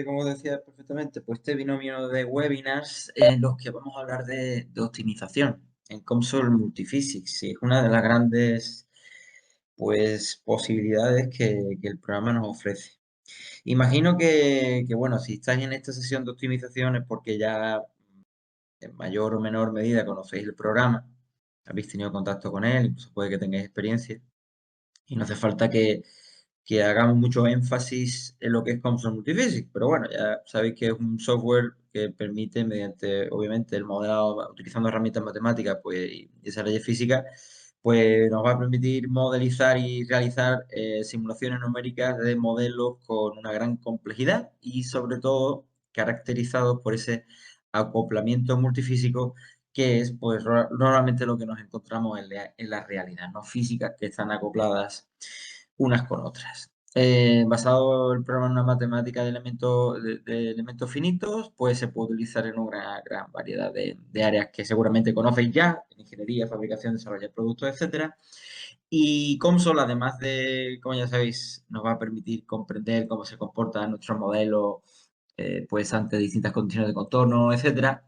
como decía perfectamente, pues este binomio de webinars en los que vamos a hablar de optimización en COMSOL Multiphysics. Sí, es una de las grandes pues, posibilidades que el programa nos ofrece. Imagino bueno, si estáis en esta sesión de optimización es porque ya en mayor o menor medida conocéis el programa, habéis tenido contacto con él, incluso puede que tengáis experiencia. Y no hace falta que hagamos mucho énfasis en lo que es COMSOL Multiphysics, pero bueno, ya sabéis que es un software que permite, mediante, obviamente, el modelado, utilizando herramientas matemáticas pues, y esa ley física, pues nos va a permitir modelizar y realizar simulaciones numéricas de modelos con una gran complejidad y sobre todo caracterizados por ese acoplamiento multifísico que es pues normalmente lo que nos encontramos en la realidad, no físicas que están acopladas unas con otras. Basado el programa en una matemática de elementos finitos, pues se puede utilizar en una gran variedad de áreas que seguramente conocéis ya, en ingeniería, fabricación, desarrollo de productos, etcétera. Y COMSOL, además de, como ya sabéis, nos va a permitir comprender cómo se comporta nuestro modelo pues ante distintas condiciones de contorno, etcétera,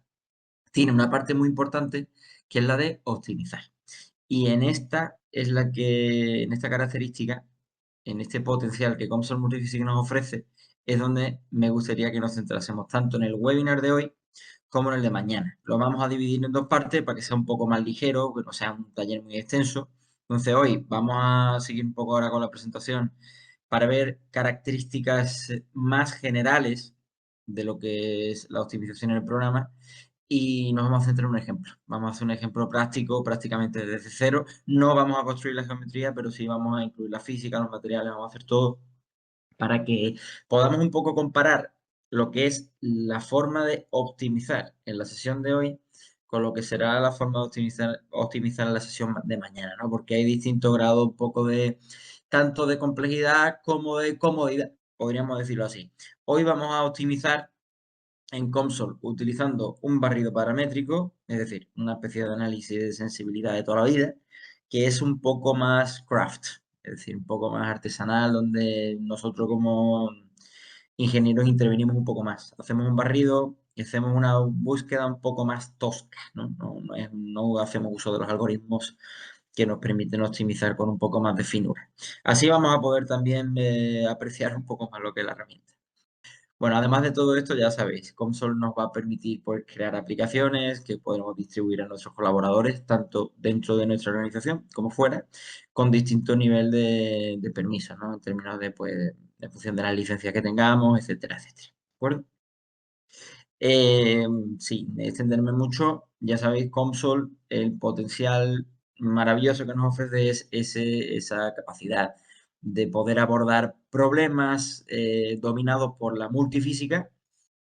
tiene una parte muy importante que es la de optimizar. Y en esta es la que, en esta característica, en este potencial que COMSOL Multiphysics nos ofrece, es donde me gustaría que nos centrásemos tanto en el webinar de hoy como en el de mañana. Lo vamos a dividir en dos partes para que sea un poco más ligero, que no sea un taller muy extenso. Entonces hoy vamos a seguir un poco ahora con la presentación para ver características más generales de lo que es la optimización en el programa y nos vamos a centrar en un ejemplo. Vamos a hacer un ejemplo práctico prácticamente desde cero. No vamos a construir la geometría, pero sí vamos a incluir la física, los materiales, vamos a hacer todo para que podamos un poco comparar lo que es la forma de optimizar en la sesión de hoy con lo que será la forma de optimizar en la sesión de mañana, ¿no? Porque hay distintos grados un poco de, tanto de complejidad como de comodidad, podríamos decirlo así. Hoy vamos a optimizar en COMSOL utilizando un barrido paramétrico, es decir, una especie de análisis de sensibilidad de toda la vida, que es un poco más craft, es decir, un poco más artesanal, donde nosotros como ingenieros intervenimos un poco más. Hacemos un barrido y hacemos una búsqueda un poco más tosca, ¿no? No hacemos uso de los algoritmos que nos permiten optimizar con un poco más de finura. Así vamos a poder también apreciar un poco más lo que es la herramienta. Bueno, además de todo esto, ya sabéis, COMSOL nos va a permitir pues, crear aplicaciones que podemos distribuir a nuestros colaboradores, tanto dentro de nuestra organización como fuera, con distinto nivel de permisos, ¿no? En términos de, pues, en función de las licencias que tengamos, etcétera, etcétera. ¿De acuerdo? Sin extenderme mucho, ya sabéis, COMSOL, el potencial maravilloso que nos ofrece es esa capacidad de poder abordar problemas dominados por la multifísica,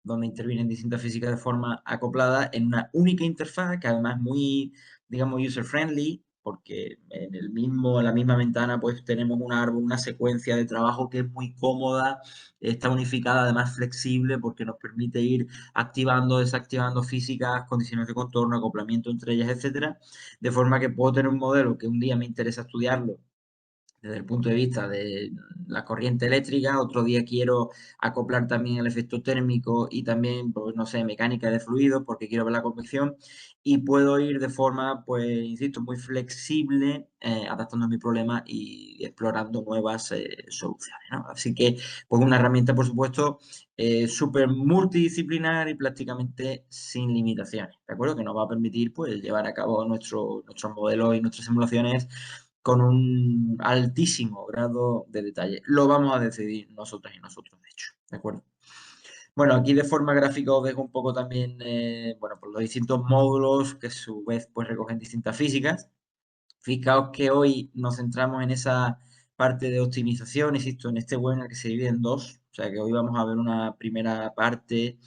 donde intervienen distintas físicas de forma acoplada en una única interfaz, que además es muy, digamos, user-friendly, porque en la misma ventana, pues tenemos un árbol, una secuencia de trabajo que es muy cómoda, está unificada, además flexible, porque nos permite ir activando, desactivando físicas, condiciones de contorno, acoplamiento entre ellas, etcétera, de forma que puedo tener un modelo que un día me interesa estudiarlo desde el punto de vista de la corriente eléctrica, otro día quiero acoplar también el efecto térmico y también, pues, no sé, mecánica de fluidos porque quiero ver la convección y puedo ir de forma, pues, insisto, muy flexible, adaptando a mi problema y explorando nuevas soluciones, ¿no? Así que, pues, una herramienta, por supuesto, súper multidisciplinar y prácticamente sin limitaciones, ¿de acuerdo? Que nos va a permitir, pues, llevar a cabo nuestros modelos y nuestras simulaciones con un altísimo grado de detalle. Lo vamos a decidir nosotras y nosotros, de hecho, ¿de acuerdo? Bueno, aquí de forma gráfica os dejo un poco también, bueno, pues los distintos módulos que a su vez pues recogen distintas físicas. Fijaos que hoy nos centramos en esa parte de optimización, insisto, en este webinar que se divide en dos, o sea que hoy vamos a ver una primera parte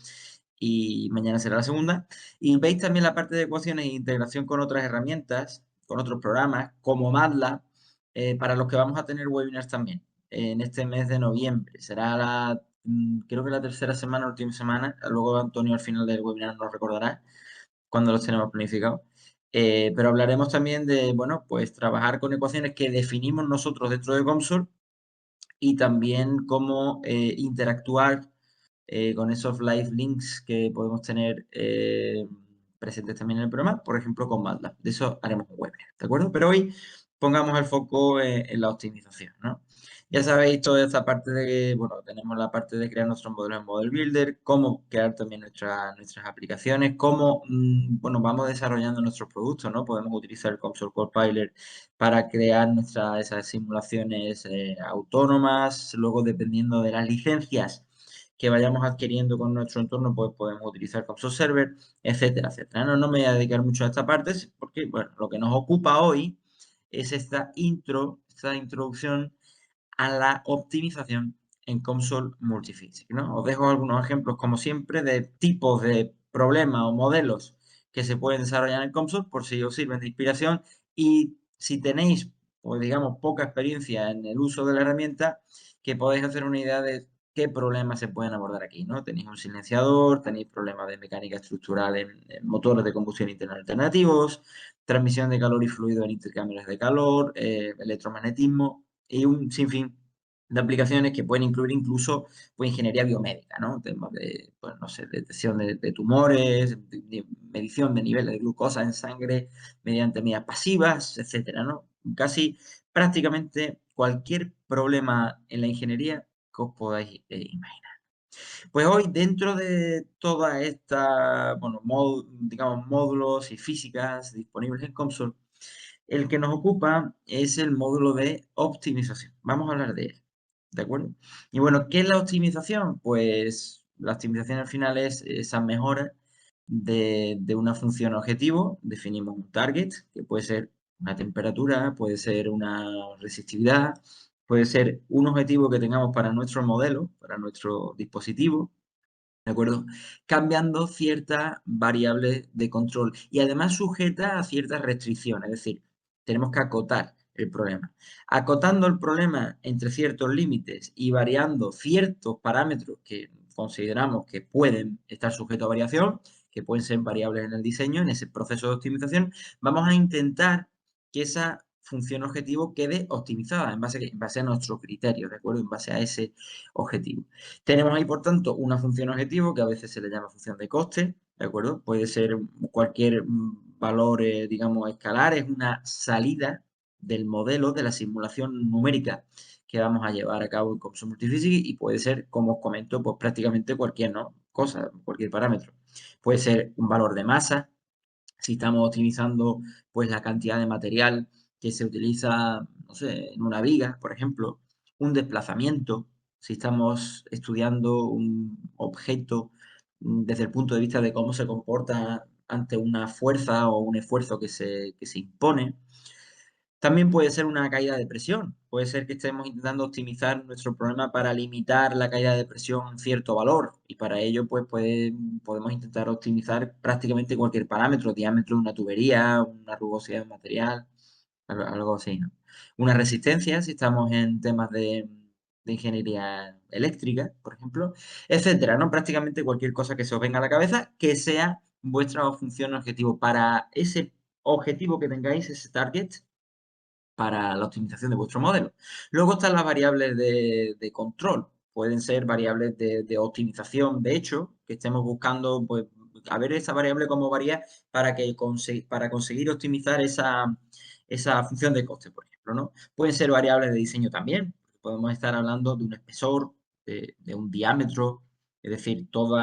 y mañana será la segunda. Y veis también la parte de ecuaciones e integración con otras herramientas, con otros programas, como MATLAB, para los que vamos a tener webinars también en este mes de noviembre. Será creo que la tercera semana, última semana. Luego Antonio al final del webinar nos recordará cuando los tenemos planificados. Pero hablaremos también de, bueno, pues trabajar con ecuaciones que definimos nosotros dentro de COMSOL y también cómo interactuar con esos live links que podemos tener presentes también en el programa, por ejemplo, con MATLAB. De eso haremos un webinar, ¿de acuerdo? Pero hoy pongamos el foco en la optimización, ¿no? Ya sabéis toda esta parte de, bueno, tenemos la parte de crear nuestros modelos en Model Builder, cómo crear también nuestras aplicaciones, cómo, bueno, vamos desarrollando nuestros productos, ¿no? Podemos utilizar el Console Compiler para crear esas simulaciones autónomas, luego dependiendo de las licencias que vayamos adquiriendo con nuestro entorno, pues podemos utilizar Console Server, etcétera, etcétera. No me voy a dedicar mucho a esta parte porque, bueno, lo que nos ocupa hoy es esta introducción a la optimización en Console Multiphysics, ¿no? Os dejo algunos ejemplos, como siempre, de tipos de problemas o modelos que se pueden desarrollar en Console, por si os sirven de inspiración. Y si tenéis, pues digamos, poca experiencia en el uso de la herramienta, que podéis hacer una idea de qué problemas se pueden abordar aquí, ¿no? Tenéis un silenciador, tenéis problemas de mecánica estructural en motores de combustión interna alternativos, transmisión de calor y fluido en intercambios de calor, electromagnetismo y un sinfín de aplicaciones que pueden incluir incluso pues, ingeniería biomédica, ¿no? Temas de, pues, no sé, detección de tumores, medición de niveles de glucosa en sangre mediante medidas pasivas, etcétera, ¿no? Casi prácticamente cualquier problema en la ingeniería que os podáis imaginar. Pues hoy, dentro de toda esta, bueno, digamos, módulos y físicas disponibles en Console, el que nos ocupa es el módulo de optimización. Vamos a hablar de él, ¿de acuerdo? Y bueno, ¿qué es la optimización? Pues la optimización al final es esa mejora de una función objetivo. Definimos un target, que puede ser una temperatura, puede ser una resistividad, puede ser un objetivo que tengamos para nuestro modelo, para nuestro dispositivo, ¿de acuerdo? Cambiando ciertas variables de control y además sujeta a ciertas restricciones, es decir, tenemos que acotar el problema. Acotando el problema entre ciertos límites y variando ciertos parámetros que consideramos que pueden estar sujetos a variación, que pueden ser variables en el diseño, en ese proceso de optimización, vamos a intentar que esa función objetivo quede optimizada en base a nuestro criterio, ¿de acuerdo? En base a ese objetivo. Tenemos ahí, por tanto, una función objetivo que a veces se le llama función de coste, ¿de acuerdo? Puede ser cualquier valor, digamos, escalar, es una salida del modelo de la simulación numérica que vamos a llevar a cabo en Console Multiphysics y puede ser, como os comento, pues prácticamente cualquier, ¿no? Cosa, cualquier parámetro. Puede ser un valor de masa, si estamos optimizando pues la cantidad de material que se utiliza, no sé, en una viga, por ejemplo, un desplazamiento, si estamos estudiando un objeto desde el punto de vista de cómo se comporta ante una fuerza o un esfuerzo que se impone. También puede ser una caída de presión. Puede ser que estemos intentando optimizar nuestro problema para limitar la caída de presión a un cierto valor. Y para ello, pues podemos intentar optimizar prácticamente cualquier parámetro, diámetro de una tubería, una rugosidad de un material, algo así, ¿no? Una resistencia, si estamos en temas de ingeniería eléctrica, por ejemplo, etcétera, ¿no? Prácticamente cualquier cosa que se os venga a la cabeza que sea vuestra función objetivo. Para ese objetivo que tengáis, ese target, para la optimización de vuestro modelo. Luego están las variables de control. Pueden ser variables de optimización, de hecho, que estemos buscando, pues, a ver esa variable cómo varía para conseguir optimizar esa función de coste, por ejemplo, ¿no? Pueden ser variables de diseño también. Podemos estar hablando de un espesor, de un diámetro, es decir, todos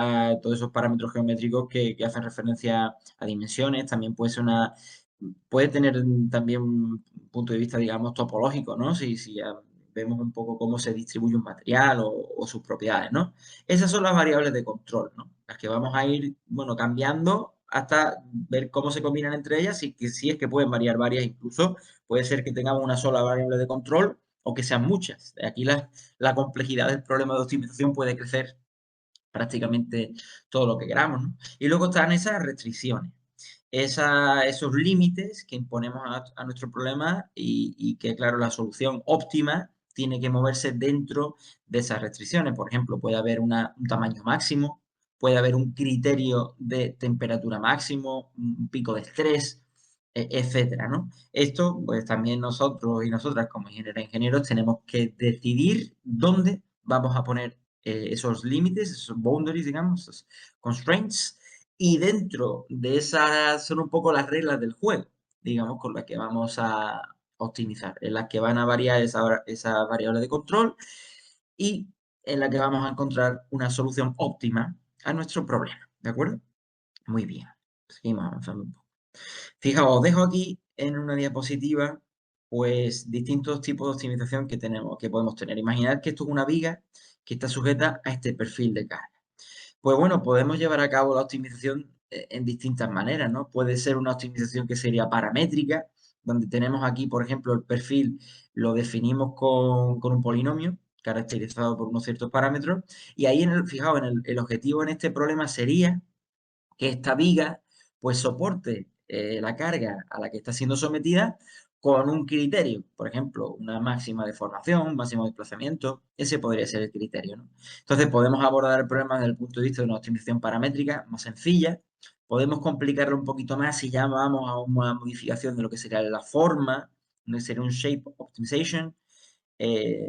esos parámetros geométricos que hacen referencia a dimensiones. También puede tener también un punto de vista, digamos, topológico, ¿no? Si ya vemos un poco cómo se distribuye un material o sus propiedades, ¿no? Esas son las variables de control, ¿no? Las que vamos a ir, bueno, cambiando hasta ver cómo se combinan entre ellas y que si es que pueden variar varias incluso. Puede ser que tengamos una sola variable de control o que sean muchas. De aquí la complejidad del problema de optimización puede crecer prácticamente todo lo que queramos, ¿no? Y luego están esas restricciones, esos límites que imponemos a nuestro problema y que, claro, la solución óptima tiene que moverse dentro de esas restricciones. Por ejemplo, puede haber un tamaño máximo, puede haber un criterio de temperatura máximo, un pico de estrés, etcétera, ¿no? Esto, pues también nosotros y nosotras como ingenieros tenemos que decidir dónde vamos a poner esos límites, esos boundaries, digamos, esos constraints, y dentro de esas son un poco las reglas del juego, digamos, con las que vamos a optimizar, en las que van a variar esa variable de control y en la que vamos a encontrar una solución óptima a nuestro problema, ¿de acuerdo? Muy bien, seguimos avanzando un poco. Fijaos, os dejo aquí en una diapositiva, pues distintos tipos de optimización que tenemos, que podemos tener. Imaginad que esto es una viga que está sujeta a este perfil de carga. Pues bueno, podemos llevar a cabo la optimización en distintas maneras, ¿no? Puede ser una optimización que sería paramétrica, donde tenemos aquí, por ejemplo, el perfil lo definimos con un polinomio caracterizado por unos ciertos parámetros, y ahí, fijaos, el objetivo en este problema sería que esta viga pues soporte la carga a la que está siendo sometida con un criterio, por ejemplo, una máxima deformación, un máximo desplazamiento, ese podría ser el criterio, ¿no? Entonces podemos abordar el problema desde el punto de vista de una optimización paramétrica más sencilla, podemos complicarlo un poquito más si ya vamos a una modificación de lo que sería la forma, donde sería un shape optimization,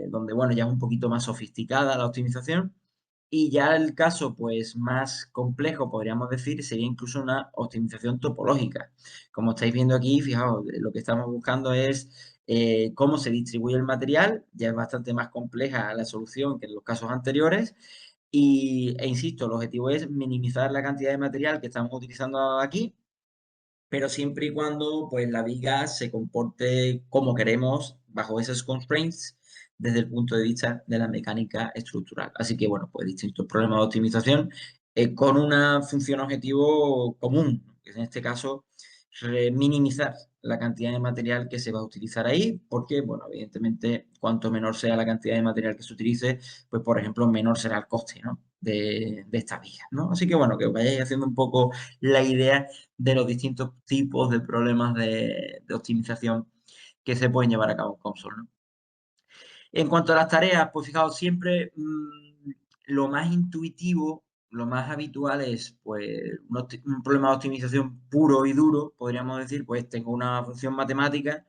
donde, bueno, ya es un poquito más sofisticada la optimización. Y ya el caso, pues, más complejo, podríamos decir, sería incluso una optimización topológica. Como estáis viendo aquí, fijaos, lo que estamos buscando es cómo se distribuye el material, ya es bastante más compleja la solución que en los casos anteriores. Insisto, el objetivo es minimizar la cantidad de material que estamos utilizando aquí, pero siempre y cuando pues la viga se comporte como queremos bajo esos constraints desde el punto de vista de la mecánica estructural. Así que bueno, pues distintos problemas de optimización con una función objetivo común, que es en este caso minimizar la cantidad de material que se va a utilizar ahí, porque, bueno, evidentemente, cuanto menor sea la cantidad de material que se utilice, pues, por ejemplo, menor será el coste, ¿no? de esta viga, ¿no? Así que, bueno, que os vayáis haciendo un poco la idea de los distintos tipos de problemas de optimización que se pueden llevar a cabo en Console, ¿no? En cuanto a las tareas, pues fijaos, siempre lo más intuitivo, lo más habitual es pues un problema de optimización puro y duro, podríamos decir, pues tengo una función matemática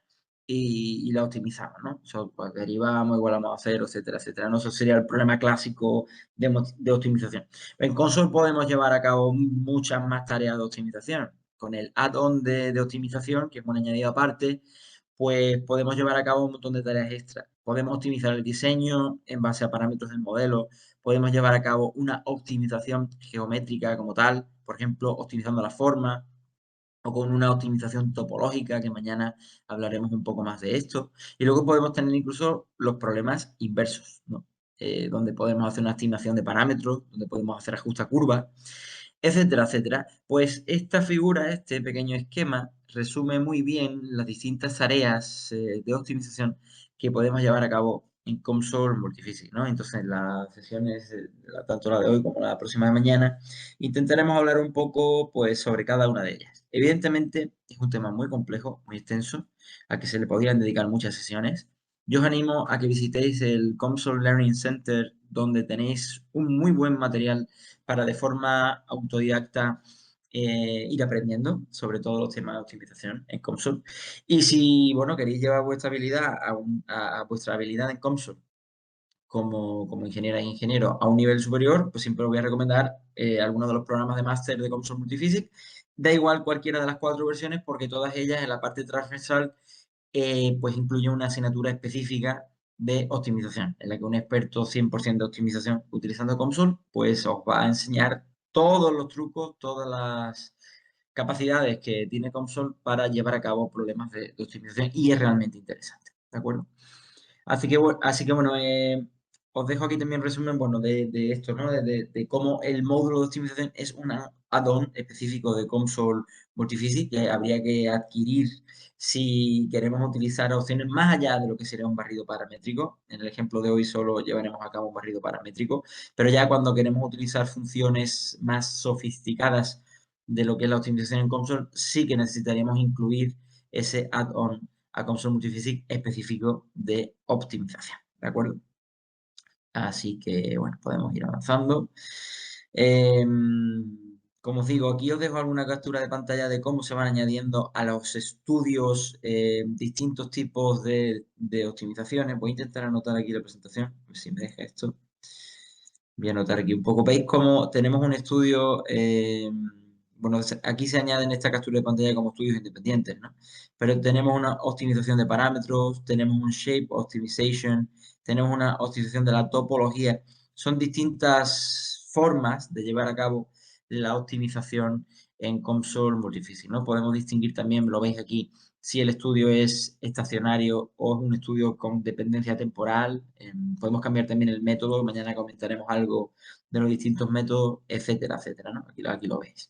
y la optimizamos, ¿no? Eso, pues derivamos, igualamos a cero, etcétera, etcétera. ¿No? Eso sería el problema clásico de optimización. En Console podemos llevar a cabo muchas más tareas de optimización. Con el add-on de optimización, que es un añadido aparte, pues podemos llevar a cabo un montón de tareas extras. Podemos optimizar el diseño en base a parámetros del modelo, podemos llevar a cabo una optimización geométrica como tal, por ejemplo, optimizando la forma, o con una optimización topológica, que mañana hablaremos un poco más de esto. Y luego podemos tener incluso los problemas inversos, ¿no? Donde podemos hacer una estimación de parámetros, donde podemos hacer ajuste a curva, etcétera, etcétera. Pues esta figura, este pequeño esquema, resume muy bien las distintas tareas de optimización que podemos llevar a cabo en COMSOL Multiphysics, ¿no? Entonces, las sesiones, tanto la de hoy como la próxima de mañana, intentaremos hablar un poco, pues, sobre cada una de ellas. Evidentemente, es un tema muy complejo, muy extenso, a que se le podrían dedicar muchas sesiones. Yo os animo a que visitéis el COMSOL Learning Center, donde tenéis un muy buen material para de forma autodidacta ir aprendiendo sobre todos los temas de optimización en COMSOL. Y si, bueno, queréis llevar vuestra habilidad a vuestra habilidad en COMSOL como ingeniera e ingeniero a un nivel superior, pues siempre os voy a recomendar algunos de los programas de máster de COMSOL Multiphysics. Da igual cualquiera de las 4 versiones porque todas ellas en la parte transversal pues incluye una asignatura específica de optimización, en la que un experto 100% de optimización utilizando COMSOL, pues os va a enseñar todos los trucos, todas las capacidades que tiene COMSOL para llevar a cabo problemas de optimización y es realmente interesante, ¿de acuerdo? Así que bueno, os dejo aquí también un resumen, bueno, de esto, ¿no? De cómo el módulo de optimización es un add-on específico de Console Multiphysics que habría que adquirir si queremos utilizar opciones más allá de lo que sería un barrido paramétrico. En el ejemplo de hoy solo llevaremos a cabo un barrido paramétrico, pero ya cuando queremos utilizar funciones más sofisticadas de lo que es la optimización en Console, sí que necesitaríamos incluir ese add-on a Console Multiphysics específico de optimización, ¿de acuerdo? Así que, bueno, podemos ir avanzando. Como os digo, aquí os dejo alguna captura de pantalla de cómo se van añadiendo a los estudios distintos tipos de optimizaciones. Voy a intentar anotar aquí la presentación, a ver si me deja esto. Voy a anotar aquí un poco. ¿Veis cómo tenemos un estudio? Bueno, aquí se añade en esta captura de pantalla como estudios independientes, ¿no? Pero tenemos una optimización de parámetros, tenemos un shape optimization, tenemos una optimización de la topología. Son distintas formas de llevar a cabo la optimización en COMSOL Multiphasic, ¿no? Podemos distinguir también, lo veis aquí, si el estudio es estacionario o es un estudio con dependencia temporal. Podemos cambiar también el método, mañana comentaremos algo de los distintos métodos, etcétera, etcétera, ¿no? Aquí lo veis.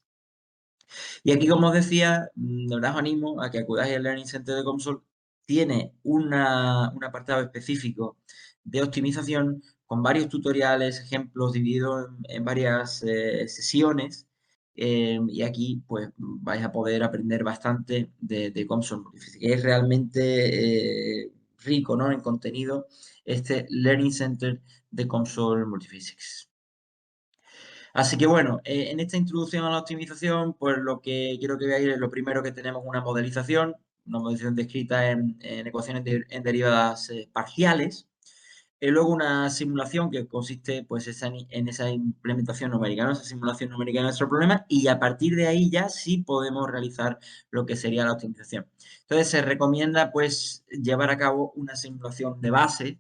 Y aquí, como os decía, de verdad os animo a que acudáis al Learning Center de Comsol. Tiene un apartado específico de optimización con varios tutoriales, ejemplos divididos en varias sesiones. Y aquí pues vais a poder aprender bastante de Comsol Multiphasic. Es realmente rico, ¿no?, en contenido este Learning Center de Comsol Multiphysics. Así que bueno, en esta introducción a la optimización, pues lo que quiero que veáis es lo primero, que tenemos una modelización descrita en ecuaciones en derivadas parciales. Y luego una simulación que consiste pues en esa implementación numérica, ¿no? Esa simulación numérica de nuestro problema, y a partir de ahí ya sí podemos realizar lo que sería la optimización. Entonces se recomienda pues llevar a cabo una simulación de base,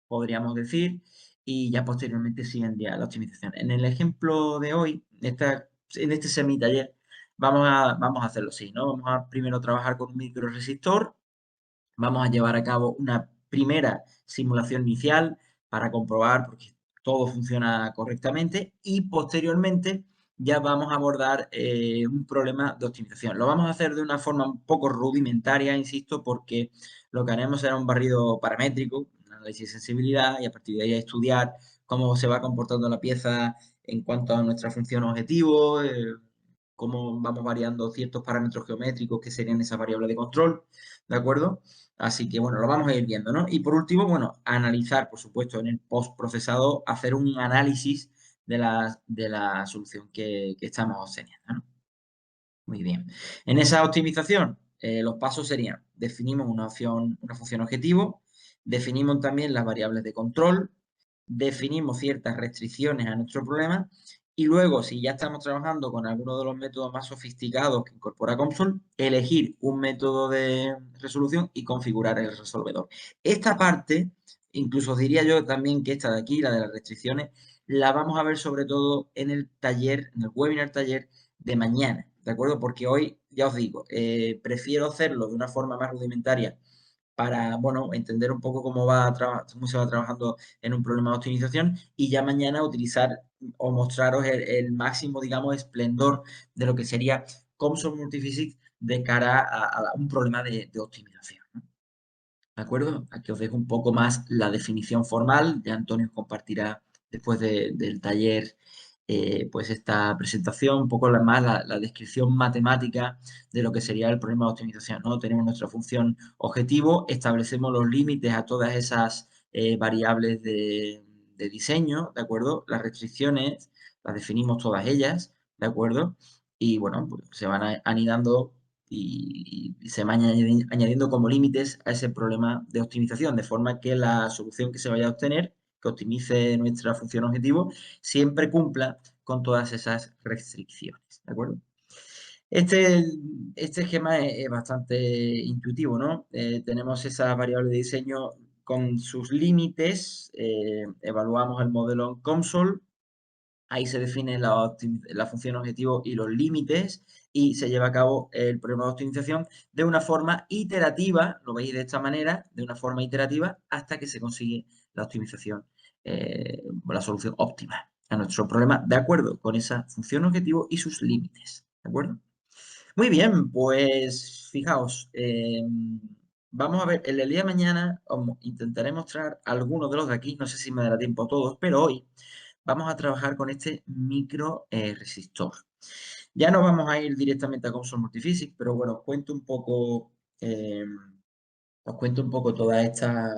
podríamos decir, y ya posteriormente sí vendría la optimización. En el ejemplo de hoy, en este semitaller, vamos a hacerlo así, ¿no? Vamos a primero trabajar con un microresistor. Vamos a llevar a cabo una primera simulación inicial para comprobar porque todo funciona correctamente, y posteriormente ya vamos a abordar un problema de optimización. Lo vamos a hacer de una forma un poco rudimentaria, insisto, porque lo que haremos será un barrido paramétrico, un análisis de sensibilidad, y a partir de ahí estudiar cómo se va comportando la pieza en cuanto a nuestra función objetivo, cómo vamos variando ciertos parámetros geométricos que serían esa variable de control, ¿de acuerdo? Así que, bueno, lo vamos a ir viendo, ¿no? Y por último, bueno, analizar, por supuesto, en el postprocesado, hacer un análisis de la solución que estamos obteniendo, ¿no? Muy bien. En esa optimización, los pasos serían: definimos una función objetivo, definimos también las variables de control, definimos ciertas restricciones a nuestro problema, y luego, si ya estamos trabajando con alguno de los métodos más sofisticados que incorpora COMSOL, elegir un método de resolución y configurar el resolvedor. Esta parte, incluso os diría yo también que esta de aquí, la de las restricciones, la vamos a ver sobre todo en el taller, en el webinar taller de mañana, ¿de acuerdo? Porque hoy, ya os digo, prefiero hacerlo de una forma más rudimentaria para, bueno, entender un poco cómo se va trabajando en un problema de optimización, y ya mañana utilizar o mostraros el máximo, digamos, esplendor de lo que sería COMSOL Multiphasics de cara a un problema de optimización, ¿no? ¿De acuerdo? Aquí os dejo un poco más la definición formal. Ya Antonio os compartirá después del taller pues esta presentación, un poco más la descripción matemática de lo que sería el problema de optimización, ¿no? Tenemos nuestra función objetivo, establecemos los límites a todas esas variables de diseño, ¿de acuerdo? Las restricciones las definimos todas ellas, ¿de acuerdo? Y bueno, pues se van anidando y se van añadiendo como límites a ese problema de optimización, de forma que la solución que se vaya a obtener, que optimice nuestra función objetivo, siempre cumpla con todas esas restricciones, ¿de acuerdo? Este, este esquema es bastante intuitivo, ¿no? Tenemos esa variable de diseño con sus límites, evaluamos el modelo en COMSOL. Ahí se define la función objetivo y los límites, y se lleva a cabo el problema de optimización de una forma iterativa, lo veis de esta manera, de una forma iterativa, hasta que se consigue la optimización, la solución óptima a nuestro problema, de acuerdo con esa función objetivo y sus límites, ¿de acuerdo? Muy bien, pues fijaos, vamos a ver, el día de mañana intentaré mostrar algunos de los de aquí, no sé si me dará tiempo a todos, pero hoy vamos a trabajar con este micro resistor. Ya no vamos a ir directamente a COMSOL Multiphasics, pero bueno, eh, os cuento un poco toda esta,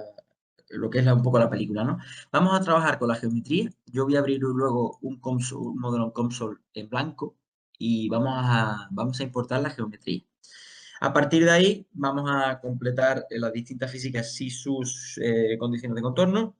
lo que es un poco la película, ¿no? Vamos a trabajar con la geometría. Yo voy a abrir luego un modelo en COMSOL en blanco, y vamos a importar la geometría. A partir de ahí vamos a completar las distintas físicas y sus condiciones de contorno.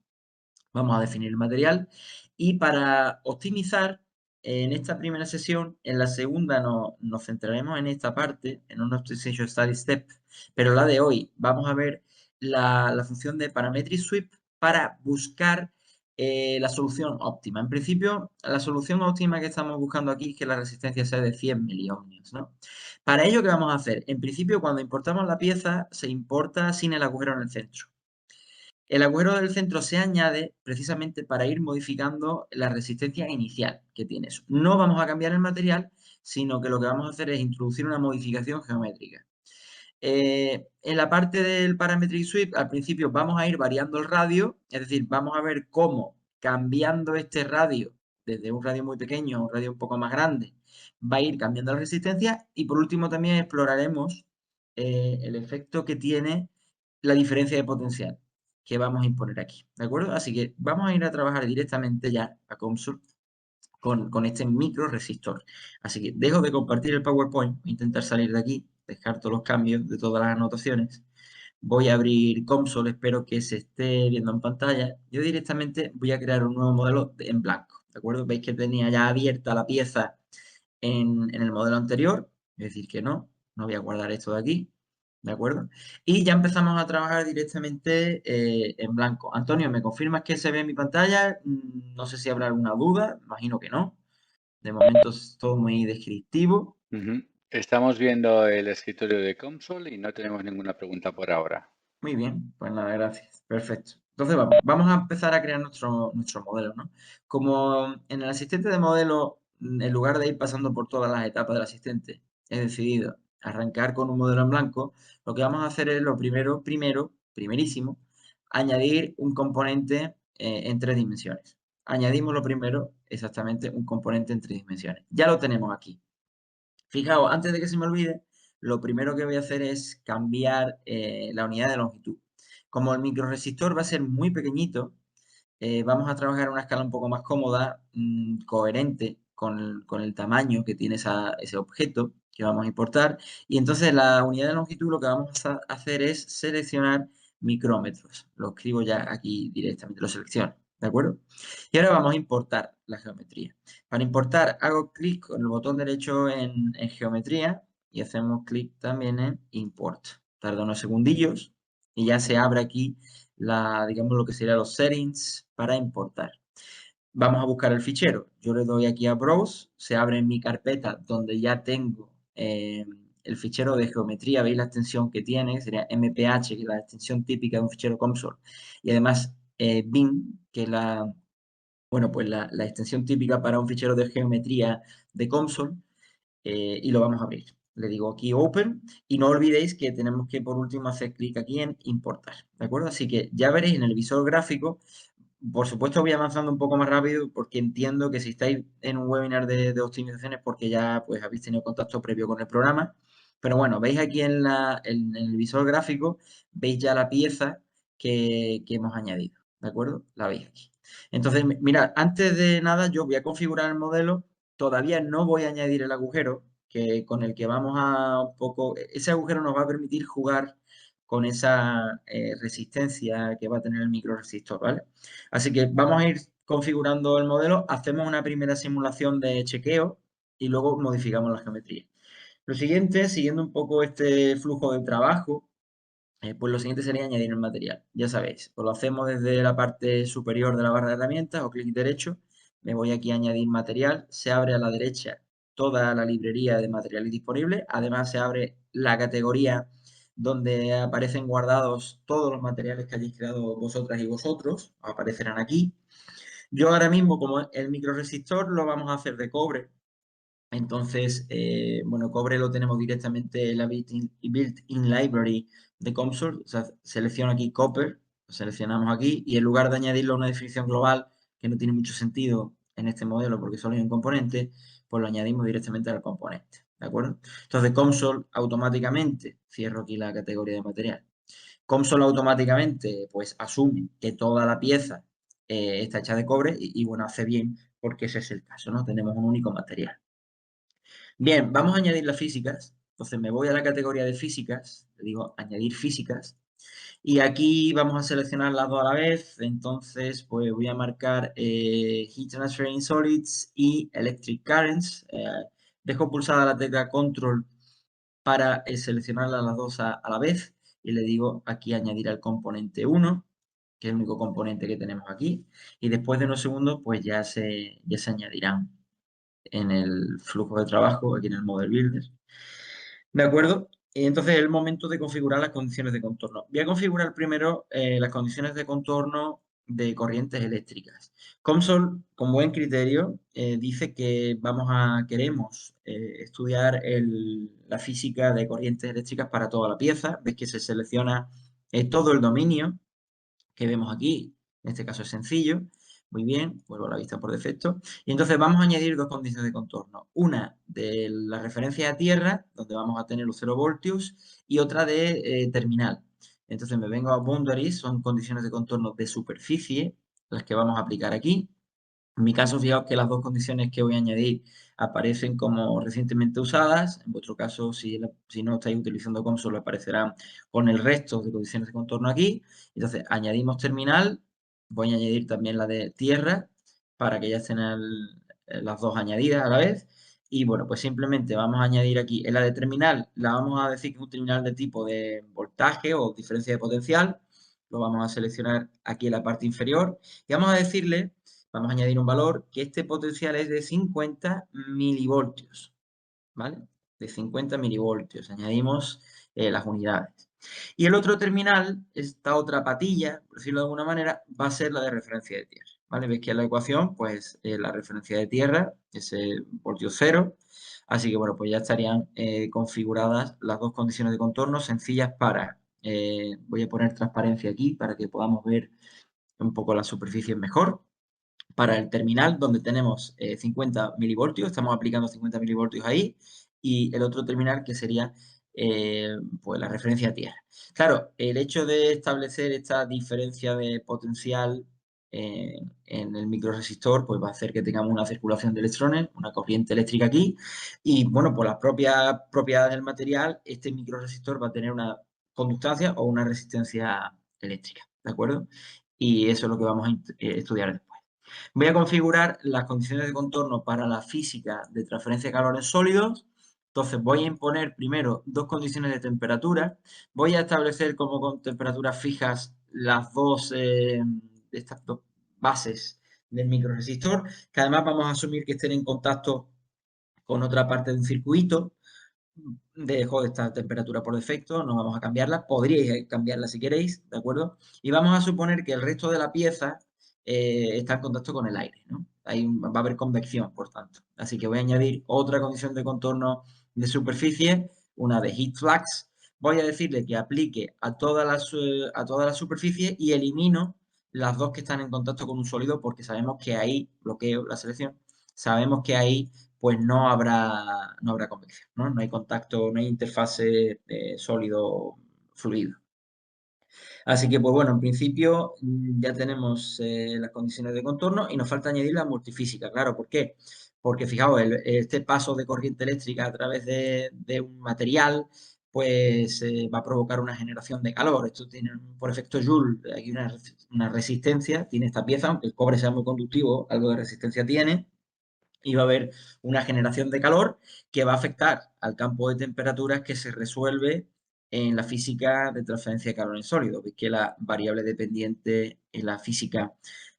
Vamos a definir el material, Y para optimizar en esta primera sesión, en la segunda nos centraremos en esta parte, en un Optimization Study Step, pero la de hoy vamos a ver la función de Parametric Sweep para buscar la solución óptima. En principio, la solución óptima que estamos buscando aquí es que la resistencia sea de 100 miliohmios, ¿no? Para ello, ¿qué vamos a hacer? En principio, cuando importamos la pieza, se importa sin el agujero en el centro. El agujero del centro se añade precisamente para ir modificando la resistencia inicial que tiene eso. No vamos a cambiar el material, sino que lo que vamos a hacer es introducir una modificación geométrica. En la parte del Parametric Sweep, al principio vamos a ir variando el radio, es decir, vamos a ver cómo cambiando este radio, desde un radio muy pequeño a un radio un poco más grande, va a ir cambiando la resistencia. Y por último también exploraremos el efecto que tiene la diferencia de potencial que vamos a imponer aquí, ¿de acuerdo? Así que vamos a ir a trabajar directamente ya a Console con este micro resistor. Así que dejo de compartir el PowerPoint, voy a intentar salir de aquí, descarto los cambios de todas las anotaciones. Voy a abrir Console, espero que se esté viendo en pantalla. Yo directamente voy a crear un nuevo modelo en blanco, ¿de acuerdo? Veis que tenía ya abierta la pieza en el modelo anterior, es decir, que no voy a guardar esto de aquí, ¿de acuerdo? Y ya empezamos a trabajar directamente en blanco. Antonio, ¿me confirmas que se ve en mi pantalla? No sé si habrá alguna duda, imagino que no. De momento es todo muy descriptivo. Ujú. Estamos viendo el escritorio de Console y no tenemos ninguna pregunta por ahora. Muy bien, pues nada, gracias. Perfecto. Entonces vamos a empezar a crear nuestro modelo, ¿no? Como en el asistente de modelo, en lugar de ir pasando por todas las etapas del asistente, he decidido arrancar con un modelo en blanco. Lo que vamos a hacer es lo primerísimo, añadir un componente en 3 dimensiones. Añadimos lo primero, exactamente, un componente en 3 dimensiones. Ya lo tenemos aquí. Fijaos, antes de que se me olvide, lo primero que voy a hacer es cambiar la unidad de longitud. Como el microresistor va a ser muy pequeñito, vamos a trabajar en una escala un poco más cómoda, coherente con el tamaño que tiene ese objeto que vamos a importar. Y entonces la unidad de longitud lo que vamos a hacer es seleccionar micrómetros. Lo escribo ya aquí directamente, lo selecciono, ¿de acuerdo? Y ahora vamos a importar la geometría. Para importar hago clic con el botón derecho en geometría y hacemos clic también en import. Tarda unos segundillos y ya se abre aquí digamos lo que serían los settings para importar. Vamos a buscar el fichero. Yo le doy aquí a Browse, se abre en mi carpeta donde ya tengo el fichero de geometría. Veis la extensión que tiene, que sería MPH, que es la extensión típica de un fichero COMSOL. Y además bin, que es bueno, pues la extensión típica para un fichero de geometría de COMSOL. Y lo vamos a abrir. Le digo aquí Open y no olvidéis que tenemos que por último hacer clic aquí en importar, ¿de acuerdo? Así que ya veréis en el visor gráfico, por supuesto voy avanzando un poco más rápido porque entiendo que si estáis en un webinar de optimizaciones porque ya pues habéis tenido contacto previo con el programa, pero bueno, veis aquí en el visor gráfico, veis ya la pieza que hemos añadido, ¿de acuerdo? La veis aquí. Entonces, mirad, antes de nada yo voy a configurar el modelo. Todavía no voy a añadir el agujero, con el que vamos a un poco, ese agujero nos va a permitir jugar con esa resistencia que va a tener el microresistor, ¿vale? Así que vamos a ir configurando el modelo, hacemos una primera simulación de chequeo y luego modificamos la geometría. Lo siguiente, siguiendo un poco este flujo de trabajo, pues lo siguiente sería añadir el material. Ya sabéis, pues lo hacemos desde la parte superior de la barra de herramientas o clic derecho. Me voy aquí a añadir material. Se abre a la derecha toda la librería de materiales disponibles. Además, se abre la categoría donde aparecen guardados todos los materiales que hayáis creado vosotras y vosotros. Aparecerán aquí. Yo ahora mismo, como el microresistor, lo vamos a hacer de cobre. Entonces, bueno, cobre lo tenemos directamente en la built-in library de COMSOL. O sea, selecciono aquí copper, lo seleccionamos aquí y en lugar de añadirlo a una definición global que no tiene mucho sentido en este modelo porque solo hay un componente, pues lo añadimos directamente al componente, ¿de acuerdo? Entonces, COMSOL automáticamente, cierro aquí la categoría de material. COMSOL automáticamente, pues asume que toda la pieza está hecha de cobre y bueno, hace bien porque ese es el caso, ¿no? Tenemos un único material. Bien, vamos a añadir las físicas. Entonces me voy a la categoría de físicas, le digo añadir físicas Y aquí vamos a seleccionar las dos a la vez, entonces pues voy a marcar Heat Transferring Solids y Electric Currents. Dejo pulsada la tecla Control para seleccionarlas las dos a la vez y le digo aquí añadir al componente 1, que es el único componente que tenemos aquí, y después de unos segundos pues ya se añadirán en el flujo de trabajo, aquí en el Model Builder. ¿De acuerdo? Y entonces es el momento de configurar las condiciones de contorno. Voy a configurar primero las condiciones de contorno de corrientes eléctricas. COMSOL, con buen criterio, dice que queremos estudiar la física de corrientes eléctricas para toda la pieza. Ves que se selecciona todo el dominio que vemos aquí. En este caso es sencillo. Muy bien, vuelvo a la vista por defecto. Y entonces vamos a añadir dos condiciones de contorno. Una de la referencia a tierra, donde vamos a tener los 0 voltios, y otra de terminal. Entonces me vengo a boundaries, son condiciones de contorno de superficie, las que vamos a aplicar aquí. En mi caso, fijaos que las dos condiciones que voy a añadir aparecen como recientemente usadas. En vuestro caso, si no estáis utilizando COMSOL, aparecerán con el resto de condiciones de contorno aquí. Entonces, añadimos terminal. Voy a añadir también la de tierra para que ya estén las dos añadidas a la vez. Y bueno, pues simplemente vamos a añadir aquí en la de terminal, la vamos a decir que es un terminal de tipo de voltaje o diferencia de potencial. Lo vamos a seleccionar aquí en la parte inferior y vamos a decirle. Vamos a añadir un valor que este potencial es de 50 milivoltios, ¿vale? De 50 milivoltios. Añadimos las unidades. Y el otro terminal, esta otra patilla, por decirlo de alguna manera, va a ser la de referencia de tierra, ¿vale? Veis que en la ecuación, pues, la referencia de tierra es el voltio cero. Así que, bueno, pues ya estarían configuradas las dos condiciones de contorno sencillas voy a poner transparencia aquí para que podamos ver un poco la superficie mejor para el terminal donde tenemos 50 milivoltios, estamos aplicando 50 milivoltios ahí, y el otro terminal que sería pues la referencia a tierra. Claro, el hecho de establecer esta diferencia de potencial en el microresistor pues va a hacer que tengamos una circulación de electrones, una corriente eléctrica aquí, y bueno, por las propias propiedades del material, este microresistor va a tener una conductancia o una resistencia eléctrica, ¿de acuerdo? Y eso es lo que vamos a estudiar después. Voy a configurar las condiciones de contorno para la física de transferencia de calor en sólidos. Entonces voy a imponer primero dos condiciones de temperatura. Voy a establecer como con temperaturas fijas estas dos bases del microresistor, que además vamos a asumir que estén en contacto con otra parte de un circuito. Dejo esta temperatura por defecto, no vamos a cambiarla. Podríais cambiarla si queréis, ¿de acuerdo? Y vamos a suponer que el resto de la pieza está en contacto con el aire, ¿no? Va a haber convección, por tanto. Así que voy a añadir otra condición de contorno de superficie, una de heat flux. Voy a decirle que aplique a toda la superficie y elimino las dos que están en contacto con un sólido porque sabemos que ahí, bloqueo la selección, sabemos que ahí pues no habrá convección, ¿no? No hay contacto, no hay interfase sólido-fluido. Así que, pues bueno, en principio ya tenemos las condiciones de contorno y nos falta añadir la multifísica, claro, ¿por qué? Porque fijaos, este paso de corriente eléctrica a través de un material, pues va a provocar una generación de calor. Esto tiene, por efecto Joule, aquí una resistencia, tiene esta pieza, aunque el cobre sea muy conductivo, algo de resistencia tiene, y va a haber una generación de calor que va a afectar al campo de temperaturas que se resuelve en la física de transferencia de calor en sólido. Veis que la variable dependiente en la física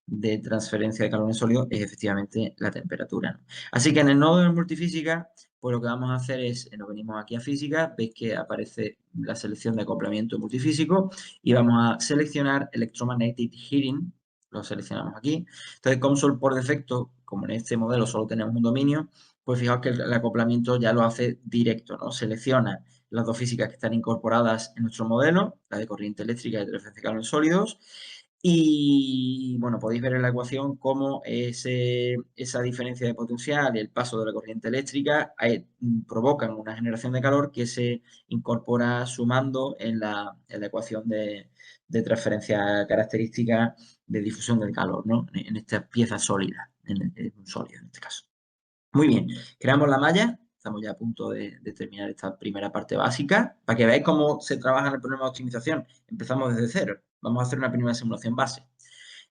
de transferencia de calor en sólido es efectivamente la temperatura, ¿no? Así que en el nodo de multifísica, pues lo que vamos a hacer es, nos venimos aquí a física, veis que aparece la selección de acoplamiento multifísico y vamos a seleccionar Electromagnetic Heating, lo seleccionamos aquí. Entonces, COMSOL por defecto, como en este modelo solo tenemos un dominio, pues fijaos que el acoplamiento ya lo hace directo, ¿no? Selecciona las dos físicas que están incorporadas en nuestro modelo, la de corriente eléctrica y de transferencia de calor en sólidos. Y bueno, podéis ver en la ecuación cómo esa diferencia de potencial y el paso de la corriente eléctrica provocan una generación de calor que se incorpora sumando en la ecuación de transferencia característica de difusión del calor, ¿no? En esta pieza sólida, en un sólido en este caso. Muy bien, creamos la malla, Estamos ya a punto de terminar esta primera parte básica. Para que veáis cómo se trabaja en el problema de optimización. Empezamos desde cero. Vamos a hacer una primera simulación base.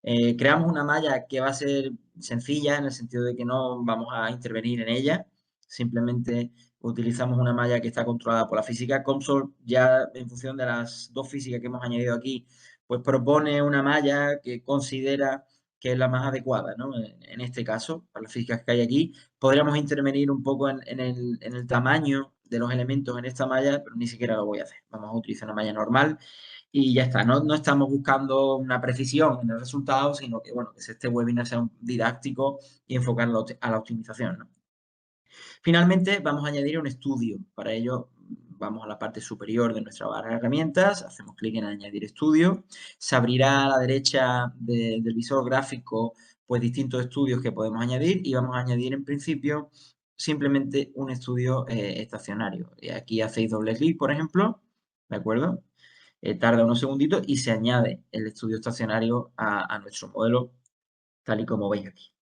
Creamos una malla que va a ser sencilla en el sentido de que no vamos a intervenir en ella. Simplemente utilizamos una malla que está controlada por la física. COMSOL, ya en función de las dos físicas que hemos añadido aquí, pues propone una malla que considera que es la más adecuada, ¿no? En este caso, para las físicas que hay aquí, podríamos intervenir un poco en el tamaño de los elementos en esta malla, pero ni siquiera lo voy a hacer. Vamos a utilizar una malla normal y ya está. No estamos buscando una precisión en el resultado, sino que, bueno, que este webinar sea un didáctico y enfocarlo a la optimización, ¿no? Finalmente, vamos a añadir un estudio. Para ello, vamos a la parte superior de nuestra barra de herramientas, hacemos clic en añadir estudio, se abrirá a la derecha del visor gráfico pues distintos estudios que podemos añadir y vamos a añadir en principio simplemente un estudio estacionario. Aquí hacéis doble clic, por ejemplo, ¿de acuerdo? Tarda unos segunditos y se añade el estudio estacionario a nuestro modelo, tal y como veis aquí.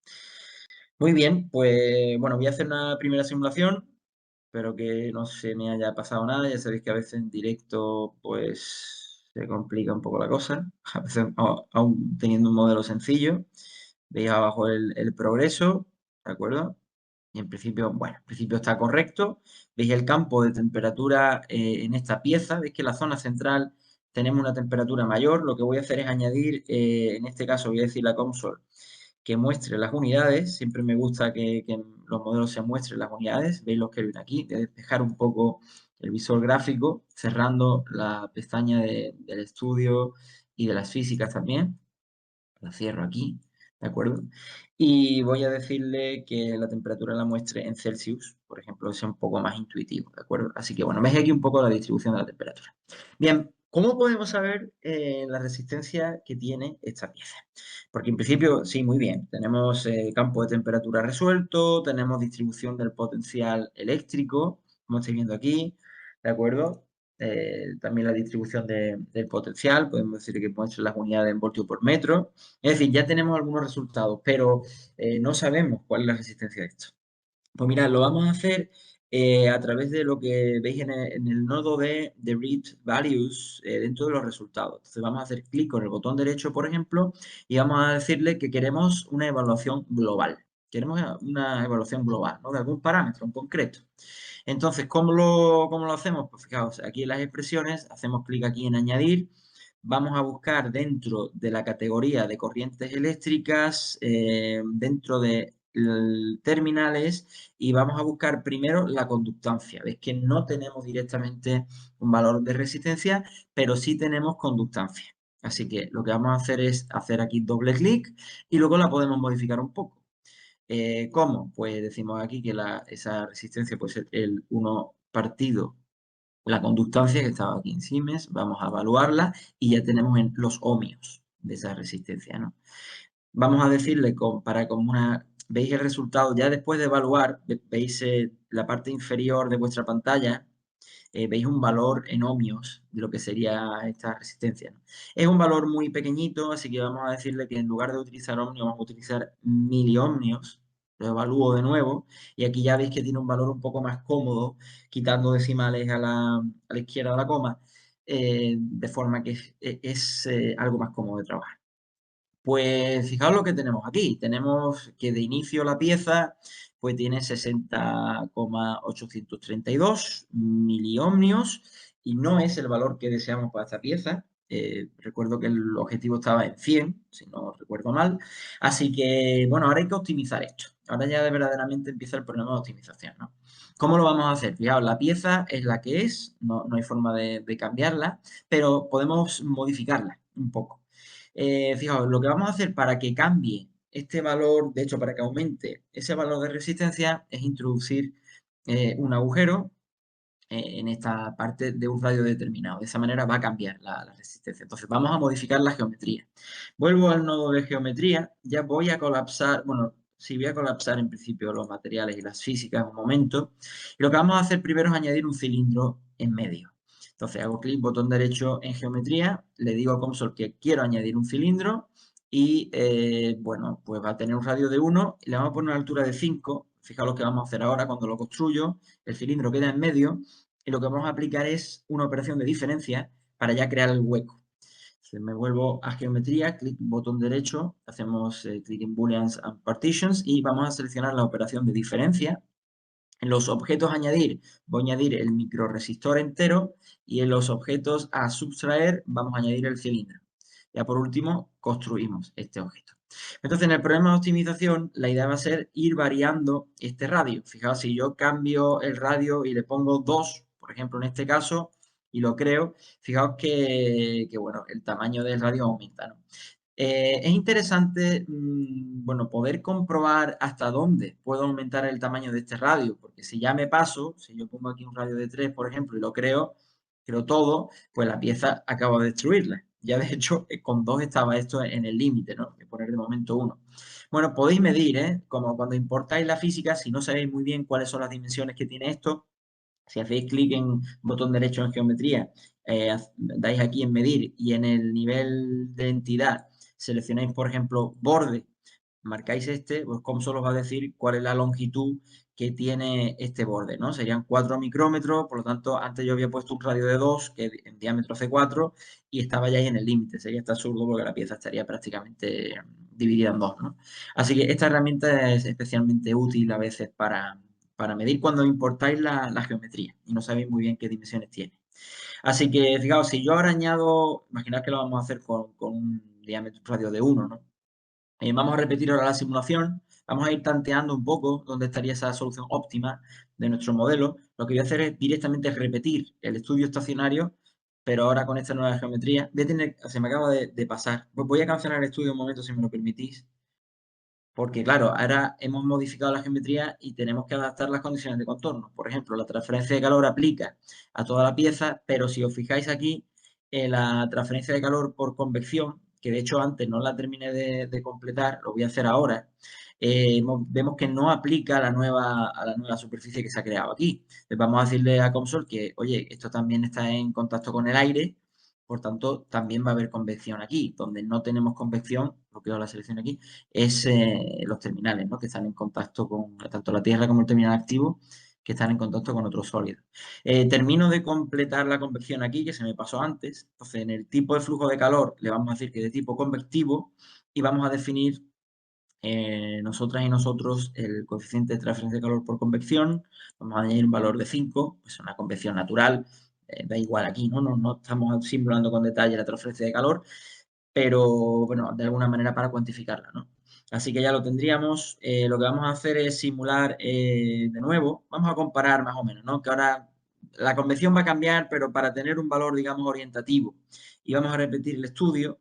Muy bien, pues bueno, voy a hacer una primera simulación. Espero que no se me haya pasado nada. Ya sabéis que a veces en directo pues se complica un poco la cosa. A veces aún teniendo un modelo sencillo. Veis abajo el progreso, ¿de acuerdo? Y en principio, bueno, en principio está correcto. Veis el campo de temperatura en esta pieza. Veis que en la zona central tenemos una temperatura mayor. Lo que voy a hacer es añadir, en este caso voy a decir la console que muestre las unidades. Siempre me gusta que en los modelos se muestren las unidades. Veis los que ven aquí. De despejar un poco el visor gráfico, cerrando la pestaña del estudio y de las físicas también. La cierro aquí, ¿de acuerdo? Y voy a decirle que la temperatura la muestre en Celsius, por ejemplo, que sea un poco más intuitivo, ¿de acuerdo? Así que, bueno, veis aquí un poco la distribución de la temperatura. Bien, ¿cómo podemos saber la resistencia que tiene esta pieza? Porque en principio, sí, muy bien. Tenemos campo de temperatura resuelto, tenemos distribución del potencial eléctrico, como estáis viendo aquí, ¿de acuerdo? También la distribución del potencial, podemos decir que pueden ser las unidades en voltio por metro. Es decir, ya tenemos algunos resultados, pero no sabemos cuál es la resistencia de esto. Pues mirad, lo vamos a hacer a través de lo que veis en el nodo de Read Values dentro de los resultados. Entonces vamos a hacer clic con el botón derecho, por ejemplo, y vamos a decirle que queremos una evaluación global. Queremos una evaluación global, ¿no? De algún parámetro en concreto. Entonces, ¿cómo lo hacemos? Pues fijaos, aquí en las expresiones, hacemos clic aquí en añadir. Vamos a buscar dentro de la categoría de corrientes eléctricas, dentro de terminales, y vamos a buscar primero la conductancia. Veis que no tenemos directamente un valor de resistencia, pero sí tenemos conductancia. Así que lo que vamos a hacer es hacer aquí doble clic y luego la podemos modificar un poco. ¿Cómo? Pues decimos aquí que esa resistencia puede ser el 1 partido la conductancia que estaba aquí en Siemens, vamos a evaluarla y ya tenemos en los ohmios de esa resistencia, ¿no? Vamos a decirle, veis el resultado, ya después de evaluar, veis la parte inferior de vuestra pantalla, veis un valor en ohmios de lo que sería esta resistencia, ¿no? Es un valor muy pequeñito, así que vamos a decirle que en lugar de utilizar ohmios, vamos a utilizar miliohmios. Lo evalúo de nuevo y aquí ya veis que tiene un valor un poco más cómodo, quitando decimales a la izquierda de la coma, de forma que es algo más cómodo de trabajar. Pues fijaos lo que tenemos aquí. Tenemos que de inicio la pieza pues tiene 60,832 miliohmios y no es el valor que deseamos para esta pieza. Recuerdo que el objetivo estaba en 100, si no recuerdo mal. Así que, bueno, ahora hay que optimizar esto. Ahora ya verdaderamente empieza el problema de optimización, ¿no? ¿Cómo lo vamos a hacer? Fijaos, la pieza es la que es, no hay forma de cambiarla, pero podemos modificarla un poco. Fijaos, lo que vamos a hacer para que cambie este valor, de hecho, para que aumente ese valor de resistencia, es introducir un agujero en esta parte de un radio determinado. De esa manera va a cambiar la resistencia. Entonces, vamos a modificar la geometría. Vuelvo al nodo de geometría. Ya voy a colapsar, bueno, sí voy a colapsar en principio los materiales y las físicas un momento. Y lo que vamos a hacer primero es añadir un cilindro en medio. Entonces hago clic, botón derecho en geometría, le digo a COMSOL que quiero añadir un cilindro y bueno, pues va a tener un radio de 1 y le vamos a poner una altura de 5. Fijaos lo que vamos a hacer ahora cuando lo construyo, el cilindro queda en medio y lo que vamos a aplicar es una operación de diferencia para ya crear el hueco. Entonces me vuelvo a geometría, clic, botón derecho, hacemos clic en Booleans and Partitions y vamos a seleccionar la operación de diferencia. En los objetos añadir, voy a añadir el microresistor entero y en los objetos a subtraer vamos a añadir el cilindro. Ya por último, construimos este objeto. Entonces, en el problema de optimización, la idea va a ser ir variando este radio. Fijaos, si yo cambio el radio y le pongo 2, por ejemplo, en este caso, y lo creo, fijaos que bueno, el tamaño del radio aumenta, ¿no? Es interesante, bueno, poder comprobar hasta dónde puedo aumentar el tamaño de este radio, porque si ya me paso, si yo pongo aquí un radio de 3, por ejemplo, y lo creo todo, pues la pieza acabo de destruirla. Ya de hecho, con 2 estaba esto en el límite, ¿no? Voy a poner de momento 1. Bueno, podéis medir, ¿eh? Como cuando importáis la física, si no sabéis muy bien cuáles son las dimensiones que tiene esto, si hacéis clic en botón derecho en geometría, dais aquí en medir y en el nivel de entidad seleccionáis, por ejemplo, borde, marcáis este, pues COMSOL os va a decir cuál es la longitud que tiene este borde, ¿no? Serían 4 micrómetros, por lo tanto, antes yo había puesto un radio de 2, que en diámetro hace 4, y estaba ya ahí en el límite. Sería hasta absurdo porque la pieza estaría prácticamente dividida en dos, ¿no? Así que esta herramienta es especialmente útil a veces para medir cuando importáis la geometría y no sabéis muy bien qué dimensiones tiene. Así que, fijaos, si yo ahora añado, imaginad que lo vamos a hacer con un diámetro radio de 1, ¿no? Vamos a repetir ahora la simulación, vamos a ir tanteando un poco dónde estaría esa solución óptima de nuestro modelo. Lo que voy a hacer es directamente repetir el estudio estacionario, pero ahora con esta nueva geometría. Se me acaba de pasar. Pues voy a cancelar el estudio un momento, si me lo permitís. Porque, claro, ahora hemos modificado la geometría y tenemos que adaptar las condiciones de contorno. Por ejemplo, la transferencia de calor aplica a toda la pieza, pero si os fijáis aquí, la transferencia de calor por convección, que de hecho antes no la terminé de completar, lo voy a hacer ahora, vemos que no aplica a la nueva superficie que se ha creado aquí. Entonces vamos a decirle a COMSOL que, oye, esto también está en contacto con el aire, por tanto, también va a haber convección aquí. Donde no tenemos convección, lo que la selección aquí, es los terminales, ¿no? Que están en contacto con tanto la Tierra como el terminal activo, que están en contacto con otros sólidos. Termino de completar la convección aquí, que se me pasó antes. Entonces, en el tipo de flujo de calor le vamos a decir que es de tipo convectivo y vamos a definir nosotras y nosotros el coeficiente de transferencia de calor por convección. Vamos a añadir un valor de 5, pues una convección natural. Da igual aquí, ¿no? No estamos simulando con detalle la transferencia de calor, pero bueno, de alguna manera para cuantificarla, ¿no? Así que ya lo tendríamos. Lo que vamos a hacer es simular de nuevo. Vamos a comparar más o menos, ¿no? Que ahora la convección va a cambiar, pero para tener un valor, digamos, orientativo. Y vamos a repetir el estudio.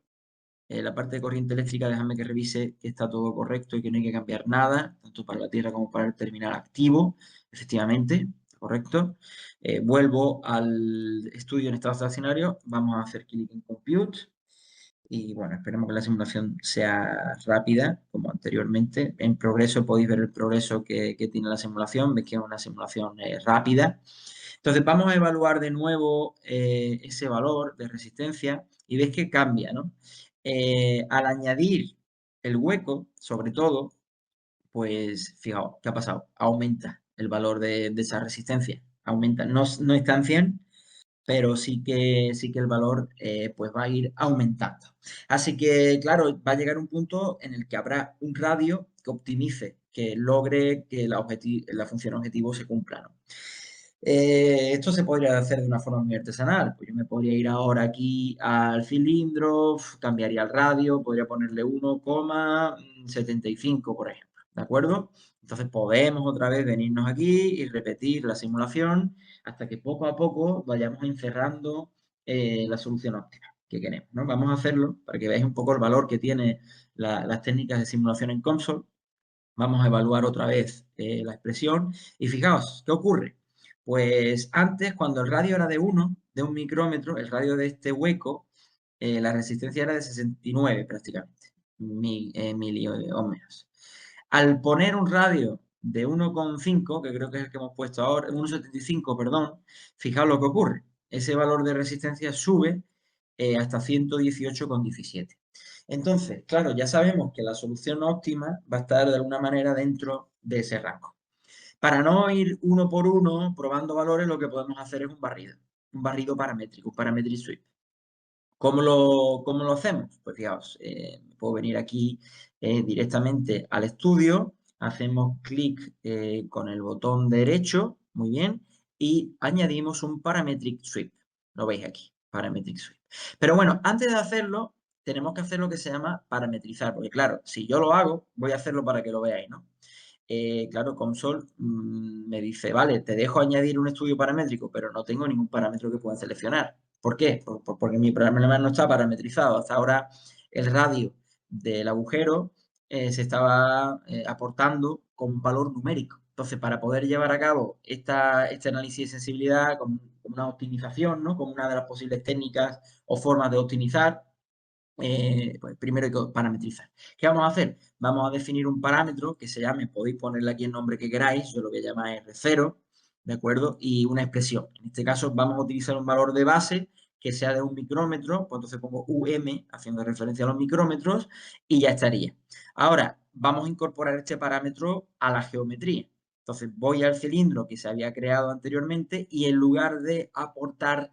La parte de corriente eléctrica, déjame que revise que está todo correcto y que no hay que cambiar nada, tanto para la Tierra como para el terminal activo. Efectivamente, correcto. Vuelvo al estudio en estado estacionario. Vamos a hacer clic en Compute. Y bueno, esperemos que la simulación sea rápida, como anteriormente. En progreso podéis ver el progreso que tiene la simulación. Veis que es una simulación rápida. Entonces vamos a evaluar de nuevo ese valor de resistencia y veis que cambia, ¿no? Al añadir el hueco, sobre todo, pues fijaos, ¿qué ha pasado? Aumenta el valor de esa resistencia. Aumenta, no está en 100, pero sí que el valor pues va a ir aumentando. Así que, claro, va a llegar un punto en el que habrá un radio que optimice, que logre que la función objetivo se cumpla, ¿no? Esto se podría hacer de una forma muy artesanal. Pues yo me podría ir ahora aquí al cilindro, cambiaría el radio, podría ponerle 1,75, por ejemplo. ¿De acuerdo? Entonces podemos otra vez venirnos aquí y repetir la simulación hasta que poco a poco vayamos encerrando la solución óptima que queremos, ¿no? Vamos a hacerlo para que veáis un poco el valor que tiene las técnicas de simulación en COMSOL. Vamos a evaluar otra vez la expresión y fijaos, ¿qué ocurre? Pues antes, cuando el radio era de 1, de 1 micrómetro, el radio de este hueco, la resistencia era de 69 prácticamente, miliohmios. Al poner un radio de 1,5, que creo que es el que hemos puesto ahora, 1,75, perdón, fijaos lo que ocurre. Ese valor de resistencia sube hasta 118,17. Entonces, claro, ya sabemos que la solución óptima va a estar de alguna manera dentro de ese rango. Para no ir uno por uno probando valores, lo que podemos hacer es un barrido paramétrico, un parametric sweep. ¿Cómo lo hacemos? Pues fijaos, puedo venir aquí directamente al estudio, hacemos clic con el botón derecho, muy bien, y añadimos un parametric sweep. Lo veis aquí, parametric sweep. Pero bueno, antes de hacerlo, tenemos que hacer lo que se llama parametrizar, porque claro, si yo lo hago, voy a hacerlo para que lo veáis, ¿no? Claro, Console me dice, vale, te dejo añadir un estudio paramétrico, pero no tengo ningún parámetro que pueda seleccionar. ¿Por qué? Porque mi problema no está parametrizado. Hasta ahora el radio del agujero se estaba aportando con un valor numérico. Entonces, para poder llevar a cabo este análisis de sensibilidad como una optimización, ¿no? Como una de las posibles técnicas o formas de optimizar, pues primero hay que parametrizar. ¿Qué vamos a hacer? Vamos a definir un parámetro que se llame, podéis ponerle aquí el nombre que queráis, yo lo voy a llamar R0, ¿de acuerdo? Y una expresión. En este caso vamos a utilizar un valor de base que sea de un micrómetro, pues entonces pongo haciendo referencia a los micrómetros, y ya estaría. Ahora, vamos a incorporar este parámetro a la geometría. Entonces voy al cilindro que se había creado anteriormente y en lugar de aportar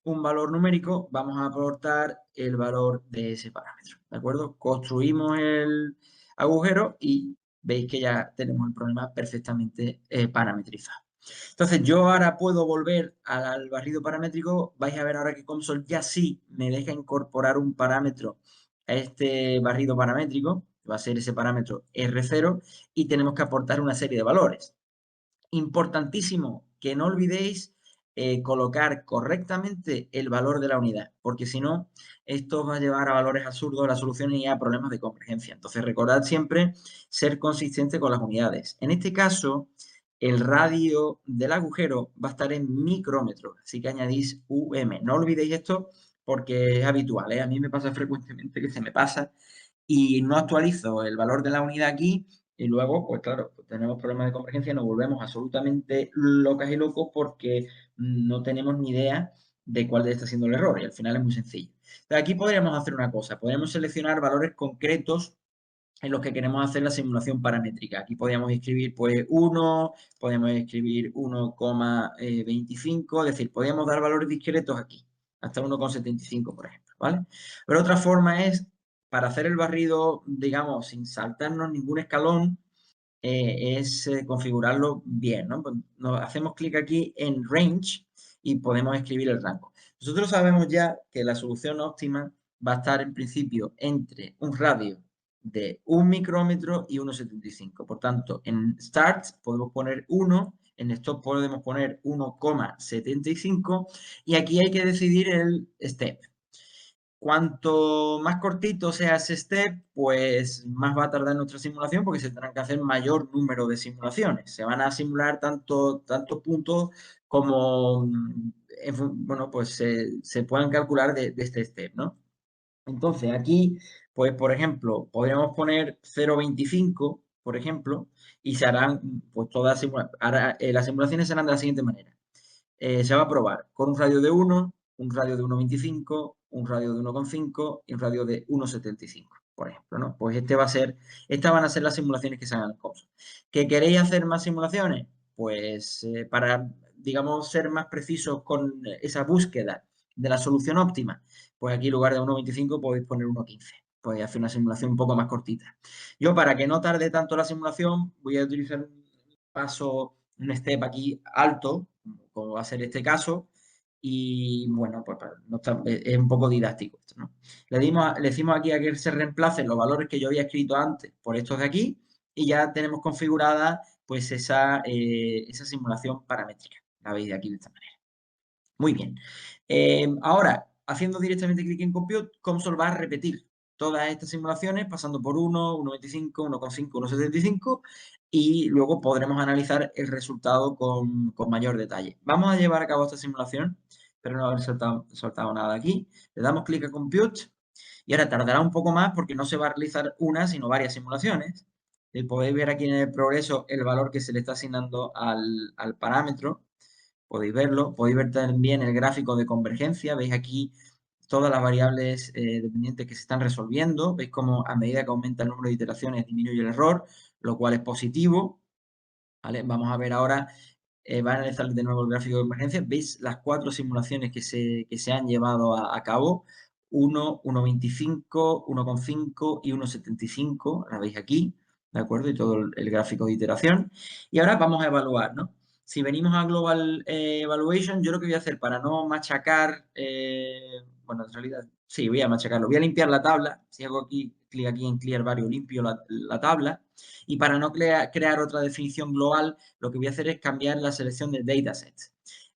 un valor numérico, vamos a aportar el valor de ese parámetro, ¿de acuerdo? Construimos el agujero y veis que ya tenemos el problema perfectamente parametrizado. Entonces, yo ahora puedo volver al barrido paramétrico. Vais a ver ahora que Console ya sí me deja incorporar un parámetro a este barrido paramétrico, que va a ser ese parámetro R0, y tenemos que aportar una serie de valores. Importantísimo que no olvidéis colocar correctamente el valor de la unidad, porque si no, esto va a llevar a valores absurdos de la solución y a problemas de convergencia. Entonces, recordad siempre ser consistente con las unidades. En este caso, el radio del agujero va a estar en micrómetros, así que añadís No olvidéis esto porque es habitual, ¿eh? A mí me pasa frecuentemente que se me pasa y no actualizo el valor de la unidad aquí y luego, pues claro, pues tenemos problemas de convergencia y nos volvemos absolutamente locas y locos porque no tenemos ni idea de cuál está siendo el error y al final es muy sencillo. Pero aquí podríamos hacer una cosa, podríamos seleccionar valores concretos en los que queremos hacer la simulación paramétrica. Aquí podríamos escribir pues 1, podríamos escribir 1,25, es decir, podríamos dar valores discretos aquí, hasta 1,75, por ejemplo, ¿vale? Pero otra forma es, para hacer el barrido, digamos, sin saltarnos ningún escalón, es configurarlo bien, ¿no? Pues hacemos clic aquí en Range y podemos escribir el rango. Nosotros sabemos ya que la solución óptima va a estar en principio entre un radio de 1 micrómetro y 1,75. Por tanto, en Start podemos poner 1, en Stop podemos poner 1,75 y aquí hay que decidir el Step. Cuanto más cortito sea ese step, pues más va a tardar nuestra simulación porque se tendrán que hacer mayor número de simulaciones. Se van a simular tantos puntos como, bueno, pues se puedan calcular de este step, ¿no? Entonces, aquí, pues, por ejemplo, podríamos poner 0,25, por ejemplo, y se harán, pues, las simulaciones serán de la siguiente manera. Se va a probar con un radio de 1, un radio de 1,25, un radio de 1,5 y un radio de 1,75, por ejemplo, ¿no? Pues estas van a ser las simulaciones que se hagan en COMSOL. ¿Que queréis hacer más simulaciones? Pues para, digamos, ser más precisos con esa búsqueda de la solución óptima, pues aquí en lugar de 1,25 podéis poner 1,15. Podéis hacer una simulación un poco más cortita. Yo, para que no tarde tanto la simulación, voy a utilizar un step aquí alto, como va a ser este caso, y bueno, pues es un poco didáctico esto, ¿no? Le decimos aquí a que se reemplacen los valores que yo había escrito antes por estos de aquí y ya tenemos configurada pues esa simulación paramétrica. La veis de aquí de esta manera. Muy bien. Ahora, haciendo directamente clic en Compute, Console va a repetir todas estas simulaciones pasando por 1, 1,25, 1,5, 1,75 y luego podremos analizar el resultado con mayor detalle. Vamos a llevar a cabo esta simulación, pero no haber soltado nada aquí. Le damos clic a Compute y ahora tardará un poco más porque no se va a realizar una, sino varias simulaciones. Podéis ver aquí en el progreso el valor que se le está asignando al parámetro. Podéis verlo, podéis ver también el gráfico de convergencia, veis aquí todas las variables dependientes que se están resolviendo, veis cómo a medida que aumenta el número de iteraciones disminuye el error, lo cual es positivo. ¿vale? Vamos a ver ahora, va a analizar de nuevo el gráfico de convergencia. ¿Veis las 4 simulaciones que se han llevado a cabo? 1, 1,25, 1,5 y 1,75, la veis aquí, ¿de acuerdo? Y todo el gráfico de iteración. Y ahora vamos a evaluar, ¿no? Si venimos a Global Evaluation, yo lo que voy a hacer para no machacar, bueno, en realidad, sí, voy a machacarlo. Voy a limpiar la tabla. Si hago aquí, clic aquí en Clear Value, limpio la tabla. Y para no crear otra definición global, lo que voy a hacer es cambiar la selección de datasets.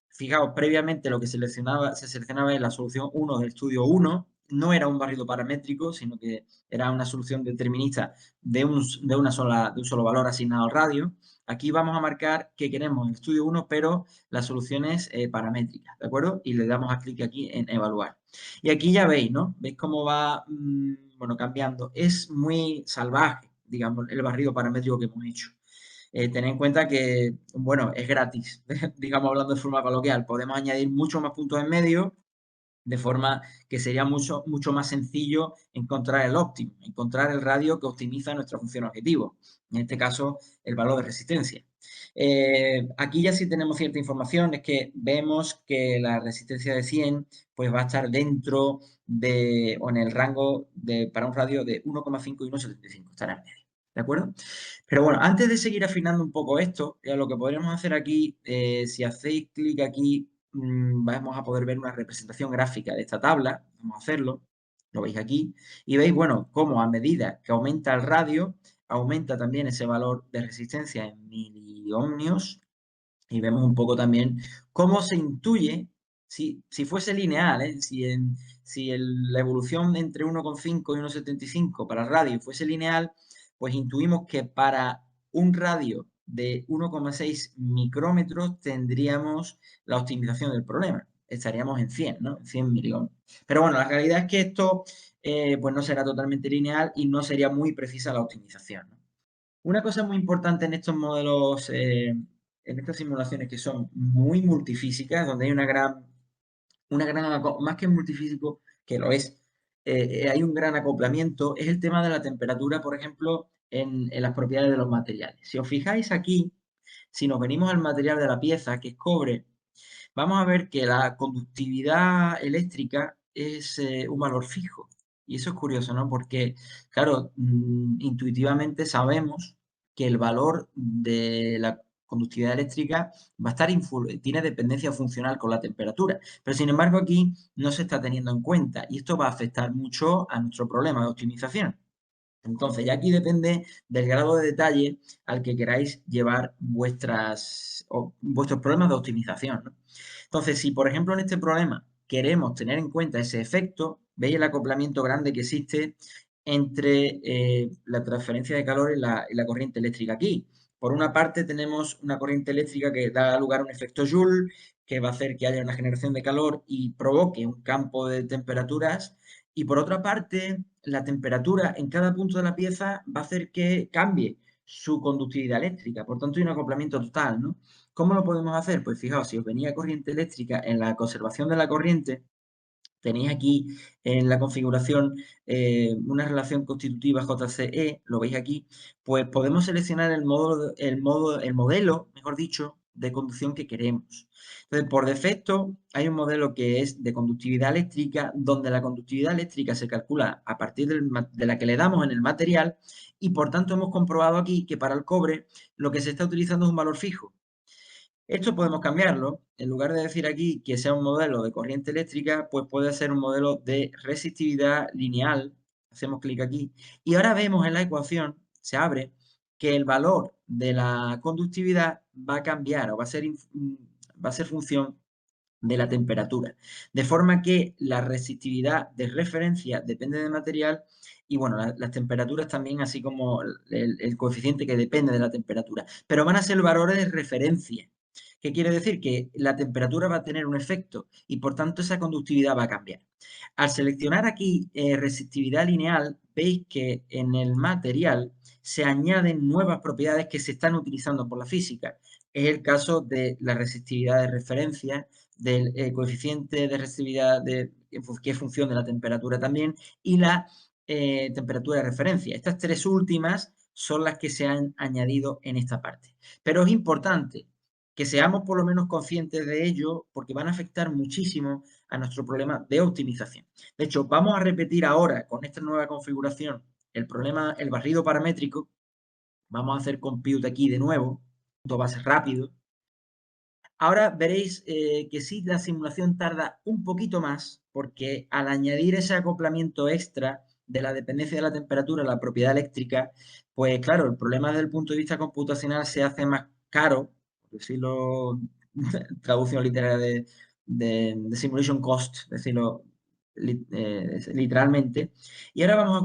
Fijaos, previamente lo que se seleccionaba en la solución 1 del estudio 1, no era un barrido paramétrico, sino que era una solución determinista de un solo valor asignado al radio. Aquí vamos a marcar que queremos el estudio 1, pero las soluciones paramétricas, ¿de acuerdo? Y le damos a clic aquí en evaluar. Y aquí ya veis, ¿no? ¿Veis cómo va, bueno, cambiando? Es muy salvaje, digamos, el barrido paramétrico que hemos hecho. Tened en cuenta que, bueno, es gratis, digamos, hablando de forma coloquial. Podemos añadir muchos más puntos en medio, de forma que sería mucho, mucho más sencillo encontrar el óptimo, encontrar el radio que optimiza nuestra función objetivo, en este caso el valor de resistencia. Aquí ya sí tenemos cierta información, es que vemos que la resistencia de 100 pues va a estar dentro de, o en el rango de, para un radio de 1,5 y 1,75, estará en medio, ¿de acuerdo? Pero bueno, antes de seguir afinando un poco esto, lo que podríamos hacer aquí, si hacéis clic aquí, vamos a poder ver una representación gráfica de esta tabla. Vamos a hacerlo. Lo veis aquí. Y veis, bueno, cómo a medida que aumenta el radio, aumenta también ese valor de resistencia en miliohmios. Y vemos un poco también cómo se intuye, si fuese lineal, la evolución entre 1,5 y 1,75 para el radio fuese lineal, pues intuimos que para un radio de 1,6 micrómetros tendríamos la optimización del problema. Estaríamos en 100, ¿no? En 100 miliohmios. Pero bueno, la realidad es que esto pues no será totalmente lineal y no sería muy precisa la optimización, ¿no? Una cosa muy importante en estos modelos, en estas simulaciones que son muy multifísicas, donde hay más que multifísico, que lo es, hay un gran acoplamiento, es el tema de la temperatura, por ejemplo, en las propiedades de los materiales. Si os fijáis aquí, si nos venimos al material de la pieza, que es cobre, vamos a ver que la conductividad eléctrica es un valor fijo. Y eso es curioso, ¿no? Porque, claro, intuitivamente sabemos que el valor de la conductividad eléctrica va a estar tiene dependencia funcional con la temperatura. Pero sin embargo aquí no se está teniendo en cuenta y esto va a afectar mucho a nuestro problema de optimización. Entonces, ya aquí depende del grado de detalle al que queráis llevar vuestros problemas de optimización, ¿no? Entonces, si por ejemplo en este problema queremos tener en cuenta ese efecto, veis el acoplamiento grande que existe entre la transferencia de calor y la corriente eléctrica aquí. Por una parte tenemos una corriente eléctrica que da lugar a un efecto Joule, que va a hacer que haya una generación de calor y provoque un campo de temperaturas. Y por otra parte, la temperatura en cada punto de la pieza va a hacer que cambie su conductividad eléctrica. Por tanto, hay un acoplamiento total, ¿no? ¿Cómo lo podemos hacer? Pues fijaos, si os venía corriente eléctrica en la conservación de la corriente, tenéis aquí en la configuración una relación constitutiva JCE, lo veis aquí, pues podemos seleccionar el modelo, mejor dicho, de conducción que queremos. Entonces, por defecto, hay un modelo que es de conductividad eléctrica, donde la conductividad eléctrica se calcula a partir de la que le damos en el material y, por tanto, hemos comprobado aquí que para el cobre lo que se está utilizando es un valor fijo. Esto podemos cambiarlo. En lugar de decir aquí que sea un modelo de corriente eléctrica, pues puede ser un modelo de resistividad lineal. Hacemos clic aquí. Y ahora vemos en la ecuación, se abre, que el valor de la conductividad va a cambiar o va a ser función de la temperatura. De forma que la resistividad de referencia depende del material y bueno, las temperaturas también, así como el coeficiente que depende de la temperatura. Pero van a ser valores de referencia. ¿Qué quiere decir? Que la temperatura va a tener un efecto y por tanto esa conductividad va a cambiar. Al seleccionar aquí resistividad lineal, veis que en el material se añaden nuevas propiedades que se están utilizando por la física. Es el caso de la resistividad de referencia, del coeficiente de resistividad que es función de la temperatura también, y la temperatura de referencia. Estas tres últimas son las que se han añadido en esta parte. Pero es importante que seamos por lo menos conscientes de ello porque van a afectar muchísimo a nuestro problema de optimización. De hecho, vamos a repetir ahora con esta nueva configuración el barrido paramétrico. Vamos a hacer compute aquí de nuevo, todo va a ser rápido. Ahora veréis que sí, la simulación tarda un poquito más porque al añadir ese acoplamiento extra de la dependencia de la temperatura a la propiedad eléctrica, pues claro, el problema desde el punto de vista computacional se hace más caro, por decirlo, traducción literaria de simulation cost, decirlo literalmente. Y ahora vamos a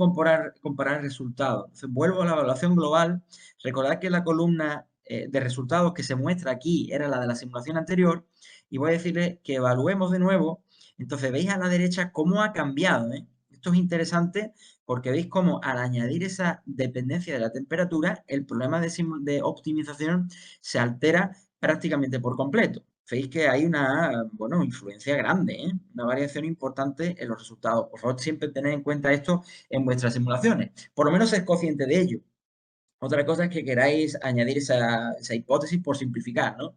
comparar resultados. Entonces, vuelvo a la evaluación global. Recordad que la columna de resultados que se muestra aquí era la de la simulación anterior y voy a decirle que evaluemos de nuevo. Entonces veis a la derecha cómo ha cambiado, ¿eh? Esto es interesante porque veis cómo al añadir esa dependencia de la temperatura, el problema de optimización se altera prácticamente por completo. Veis que hay una, bueno, influencia grande, ¿eh? Una variación importante en los resultados. Por favor, siempre tened en cuenta esto en vuestras simulaciones. Por lo menos ser consciente de ello. Otra cosa es que queráis añadir esa hipótesis por simplificar, ¿no?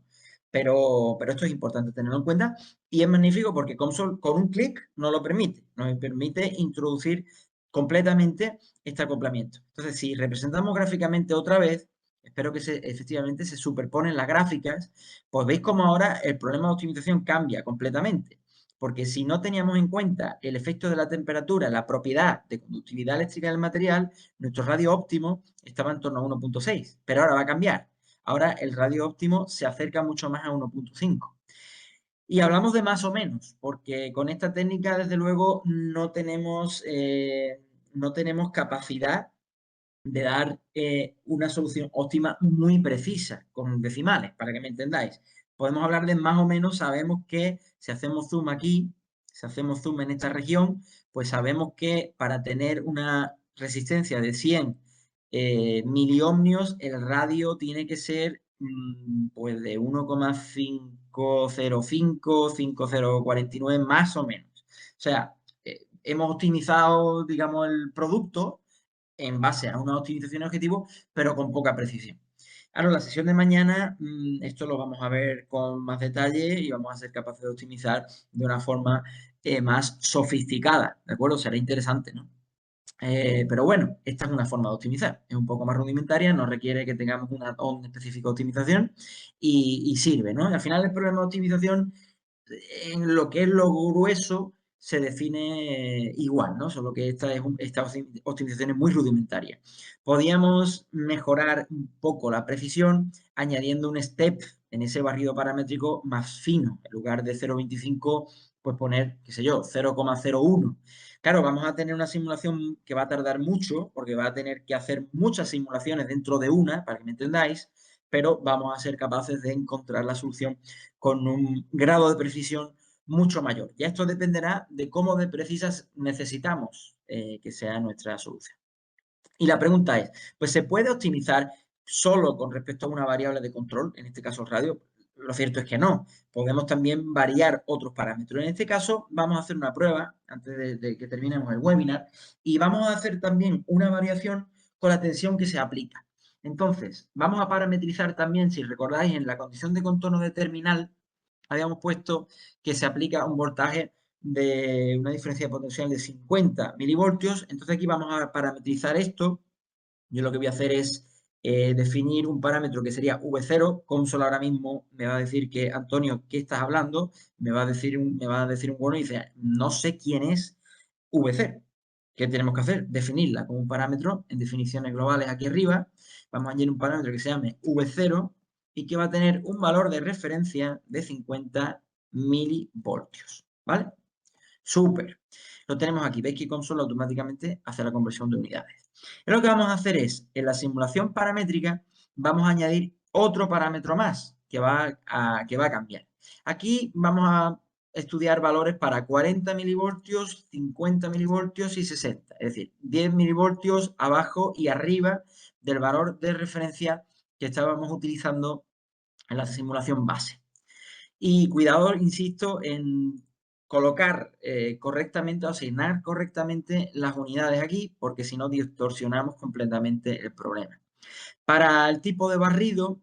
Pero esto es importante tenerlo en cuenta y es magnífico porque Console con un clic nos lo permite, nos permite introducir completamente este acoplamiento. Entonces, si representamos gráficamente otra vez, espero que efectivamente se superponen las gráficas, pues veis cómo ahora el problema de optimización cambia completamente. Porque si no teníamos en cuenta el efecto de la temperatura, la propiedad de conductividad eléctrica del material, nuestro radio óptimo estaba en torno a 1.6, pero ahora va a cambiar. Ahora el radio óptimo se acerca mucho más a 1.5. Y hablamos de más o menos, porque con esta técnica, desde luego, no tenemos capacidad de dar una solución óptima muy precisa, con decimales, para que me entendáis. Podemos hablar de más o menos, sabemos que si hacemos zoom aquí, si hacemos zoom en esta región, pues sabemos que para tener una resistencia de 100 miliohmios, el radio tiene que ser pues de 1,505, 5049 más o menos. O sea, hemos optimizado, digamos, el producto en base a una optimización objetivo, pero con poca precisión. Ahora, en la sesión de mañana, esto lo vamos a ver con más detalle y vamos a ser capaces de optimizar de una forma más sofisticada, ¿de acuerdo? Será interesante, ¿no? Pero bueno, esta es una forma de optimizar. Es un poco más rudimentaria, no requiere que tengamos una ON específica de optimización y sirve, ¿no? Y al final el problema de optimización en lo que es lo grueso se define igual, ¿no? Solo que esta optimización es muy rudimentaria. Podíamos mejorar un poco la precisión añadiendo un step en ese barrido paramétrico más fino. En lugar de 0,25, pues poner, qué sé yo, 0,01. Claro, vamos a tener una simulación que va a tardar mucho, porque va a tener que hacer muchas simulaciones dentro de una, para que me entendáis, pero vamos a ser capaces de encontrar la solución con un grado de precisión mucho mayor. Ya esto dependerá de cómo de precisas necesitamos que sea nuestra solución. Y la pregunta es, pues ¿se puede optimizar solo con respecto a una variable de control, en este caso el radio? Lo cierto es que no. Podemos también variar otros parámetros. En este caso vamos a hacer una prueba antes de que terminemos el webinar y vamos a hacer también una variación con la tensión que se aplica. Entonces, vamos a parametrizar también, si recordáis, en la condición de contorno de terminal, habíamos puesto que se aplica un voltaje de una diferencia potencial de 50 milivoltios. Entonces aquí vamos a parametrizar esto. Yo lo que voy a hacer es definir un parámetro que sería V0. Console ahora mismo me va a decir que, Antonio, ¿qué estás hablando? Me va a decir un bueno y dice, no sé quién es V0. ¿Qué tenemos que hacer? Definirla como un parámetro en definiciones globales aquí arriba. Vamos a añadir un parámetro que se llame V0 y que va a tener un valor de referencia de 50 milivoltios. ¿Vale? Súper. Lo tenemos aquí. Veis que console automáticamente hace la conversión de unidades. Y lo que vamos a hacer es, en la simulación paramétrica, vamos a añadir otro parámetro más que va a cambiar. Aquí vamos a estudiar valores para 40 milivoltios, 50 milivoltios y 60. Es decir, 10 milivoltios abajo y arriba del valor de referencia que estábamos utilizando en la simulación base. Y cuidado, insisto, en colocar correctamente o asignar correctamente las unidades aquí, porque si no distorsionamos completamente el problema. Para el tipo de barrido,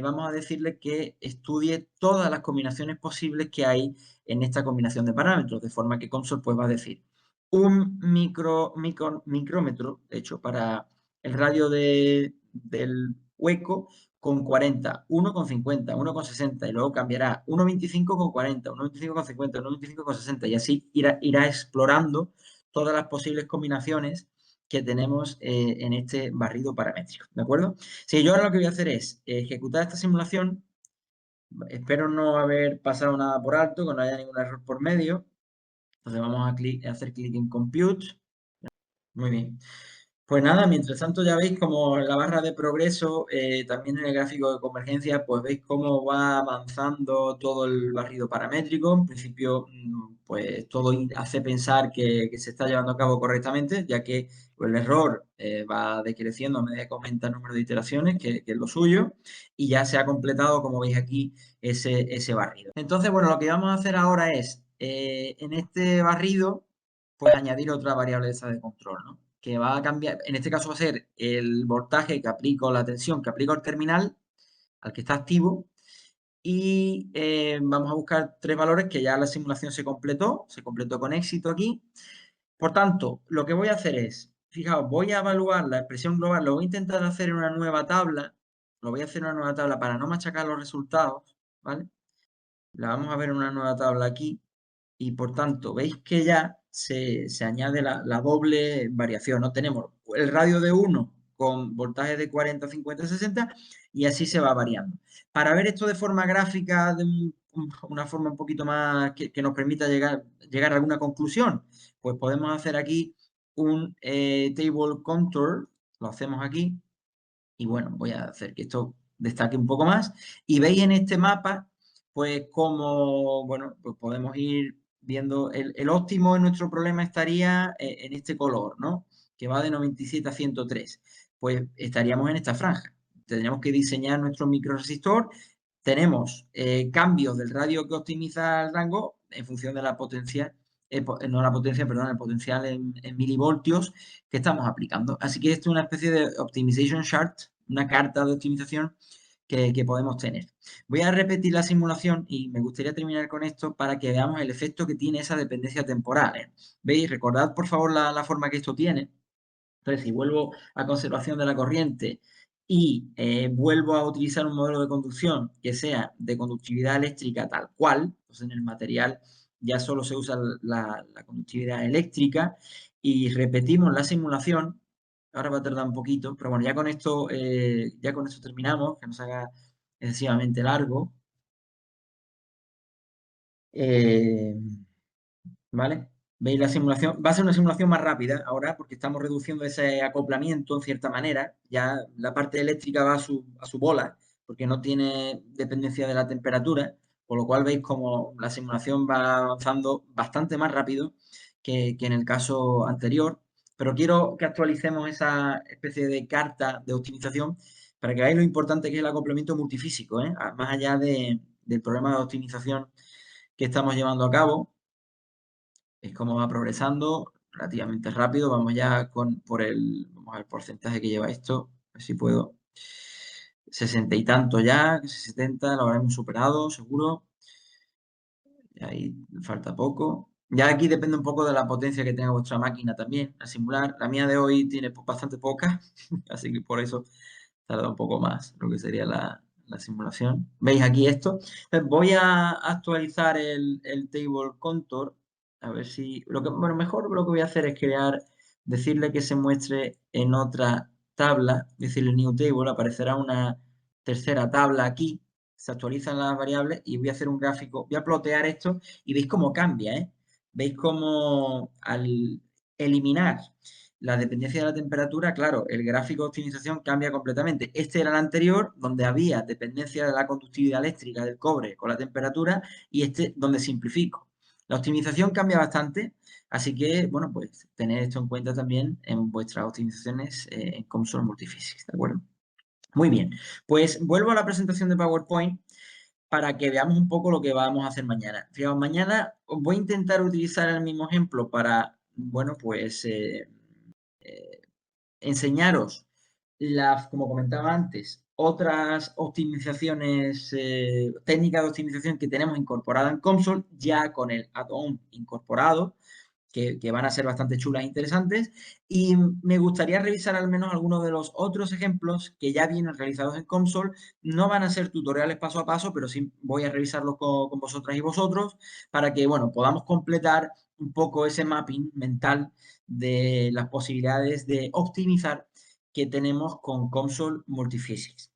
vamos a decirle que estudie todas las combinaciones posibles que hay en esta combinación de parámetros, de forma que Console pues, va a decir un micrómetro, de hecho, para el radio del hueco con 40, 1,50, 1,60 y luego cambiará 1,25 con 40, 1,25 con 50, 1,25 con 60 y así irá explorando todas las posibles combinaciones que tenemos en este barrido paramétrico, ¿de acuerdo? Si yo ahora lo que voy a hacer es ejecutar esta simulación, espero no haber pasado nada por alto, que no haya ningún error por medio. Entonces vamos a hacer clic en Compute. Muy bien. Pues nada, mientras tanto ya veis como en la barra de progreso, también en el gráfico de convergencia, pues veis cómo va avanzando todo el barrido paramétrico. En principio, pues todo hace pensar que se está llevando a cabo correctamente, ya que pues, el error va decreciendo a medida que aumenta el número de iteraciones, que es lo suyo, y ya se ha completado, como veis aquí, ese barrido. Entonces, bueno, lo que vamos a hacer ahora es, en este barrido, pues añadir otra variable de control, ¿no? Que va a cambiar, en este caso va a ser el voltaje que aplico, la tensión que aplico al terminal, al que está activo, y vamos a buscar tres valores que ya la simulación se completó con éxito aquí. Por tanto, lo que voy a hacer es, fijaos, voy a evaluar la expresión global, lo voy a intentar hacer en una nueva tabla, lo voy a hacer en una nueva tabla para no machacar los resultados, ¿vale? La vamos a ver en una nueva tabla aquí y por tanto veis que ya se añade la doble variación, ¿no? Tenemos el radio de 1 con voltaje de 40, 50, 60 y así se va variando. Para ver esto de forma gráfica, de una forma un poquito más que nos permita llegar a alguna conclusión, pues podemos hacer aquí un table contour, lo hacemos aquí y bueno, voy a hacer que esto destaque un poco más y veis en este mapa pues como, bueno, pues podemos ir viendo el óptimo en nuestro problema estaría en este color, ¿no? Que va de 97 a 103. Pues estaríamos en esta franja. Tendríamos que diseñar nuestro microresistor. Tenemos cambios del radio que optimiza el rango en función de la potencia, no la potencia, perdón, el potencial en milivoltios que estamos aplicando. Así que esto es una especie de optimization chart, una carta de optimización que podemos tener. Voy a repetir la simulación y me gustaría terminar con esto para que veamos el efecto que tiene esa dependencia temporal, ¿eh? ¿Veis? Recordad, por favor, la forma que esto tiene. Entonces, si vuelvo a conservación de la corriente y vuelvo a utilizar un modelo de conducción que sea de conductividad eléctrica tal cual, pues en el material ya solo se usa la conductividad eléctrica y repetimos la simulación. Ahora va a tardar un poquito, pero bueno, ya con esto terminamos, que no se haga excesivamente largo. Eh, ¿Vale? ¿Veis la simulación? Va a ser una simulación más rápida ahora porque estamos reduciendo ese acoplamiento en cierta manera. Ya la parte eléctrica va a su bola porque no tiene dependencia de la temperatura, por lo cual veis como la simulación va avanzando bastante más rápido que en el caso anterior. Pero quiero que actualicemos esa especie de carta de optimización para que veáis lo importante que es el acoplamiento multifísico, ¿eh? Más allá del problema de optimización que estamos llevando a cabo. Es como va progresando relativamente rápido. Vamos ya vamos a ver el porcentaje que lleva esto. A ver si puedo. 60 y tanto ya, 70 lo habremos superado, seguro. Y ahí falta poco. Ya aquí depende un poco de la potencia que tenga vuestra máquina también, a simular. La mía de hoy tiene bastante poca, así que por eso tarda un poco más lo que sería la simulación. ¿Veis aquí esto? Entonces voy a actualizar el table contour. A ver si... bueno, mejor lo que voy a hacer es decirle que se muestre en otra tabla, decirle new table, aparecerá una tercera tabla aquí, se actualizan las variables y voy a hacer un gráfico, voy a plotear esto y veis cómo cambia, ¿eh? Veis cómo al eliminar la dependencia de la temperatura, claro, el gráfico de optimización cambia completamente. Este era el anterior, donde había dependencia de la conductividad eléctrica del cobre con la temperatura, y este donde simplifico. La optimización cambia bastante, así que, bueno, pues tener esto en cuenta también en vuestras optimizaciones en COMSOL Multiphysics, ¿de acuerdo? Muy bien, pues vuelvo a la presentación de PowerPoint para que veamos un poco lo que vamos a hacer mañana. Fijaos, mañana os voy a intentar utilizar el mismo ejemplo para, bueno, pues eh, enseñaros las, como comentaba antes, otras optimizaciones, técnicas de optimización que tenemos incorporada en Console, ya con el add-on incorporado, que van a ser bastante chulas e interesantes. Y me gustaría revisar al menos algunos de los otros ejemplos que ya vienen realizados en Console. No van a ser tutoriales paso a paso, pero sí voy a revisarlos con vosotras y vosotros para que, bueno, podamos completar un poco ese mapping mental de las posibilidades de optimizar que tenemos con Console Multiphysics.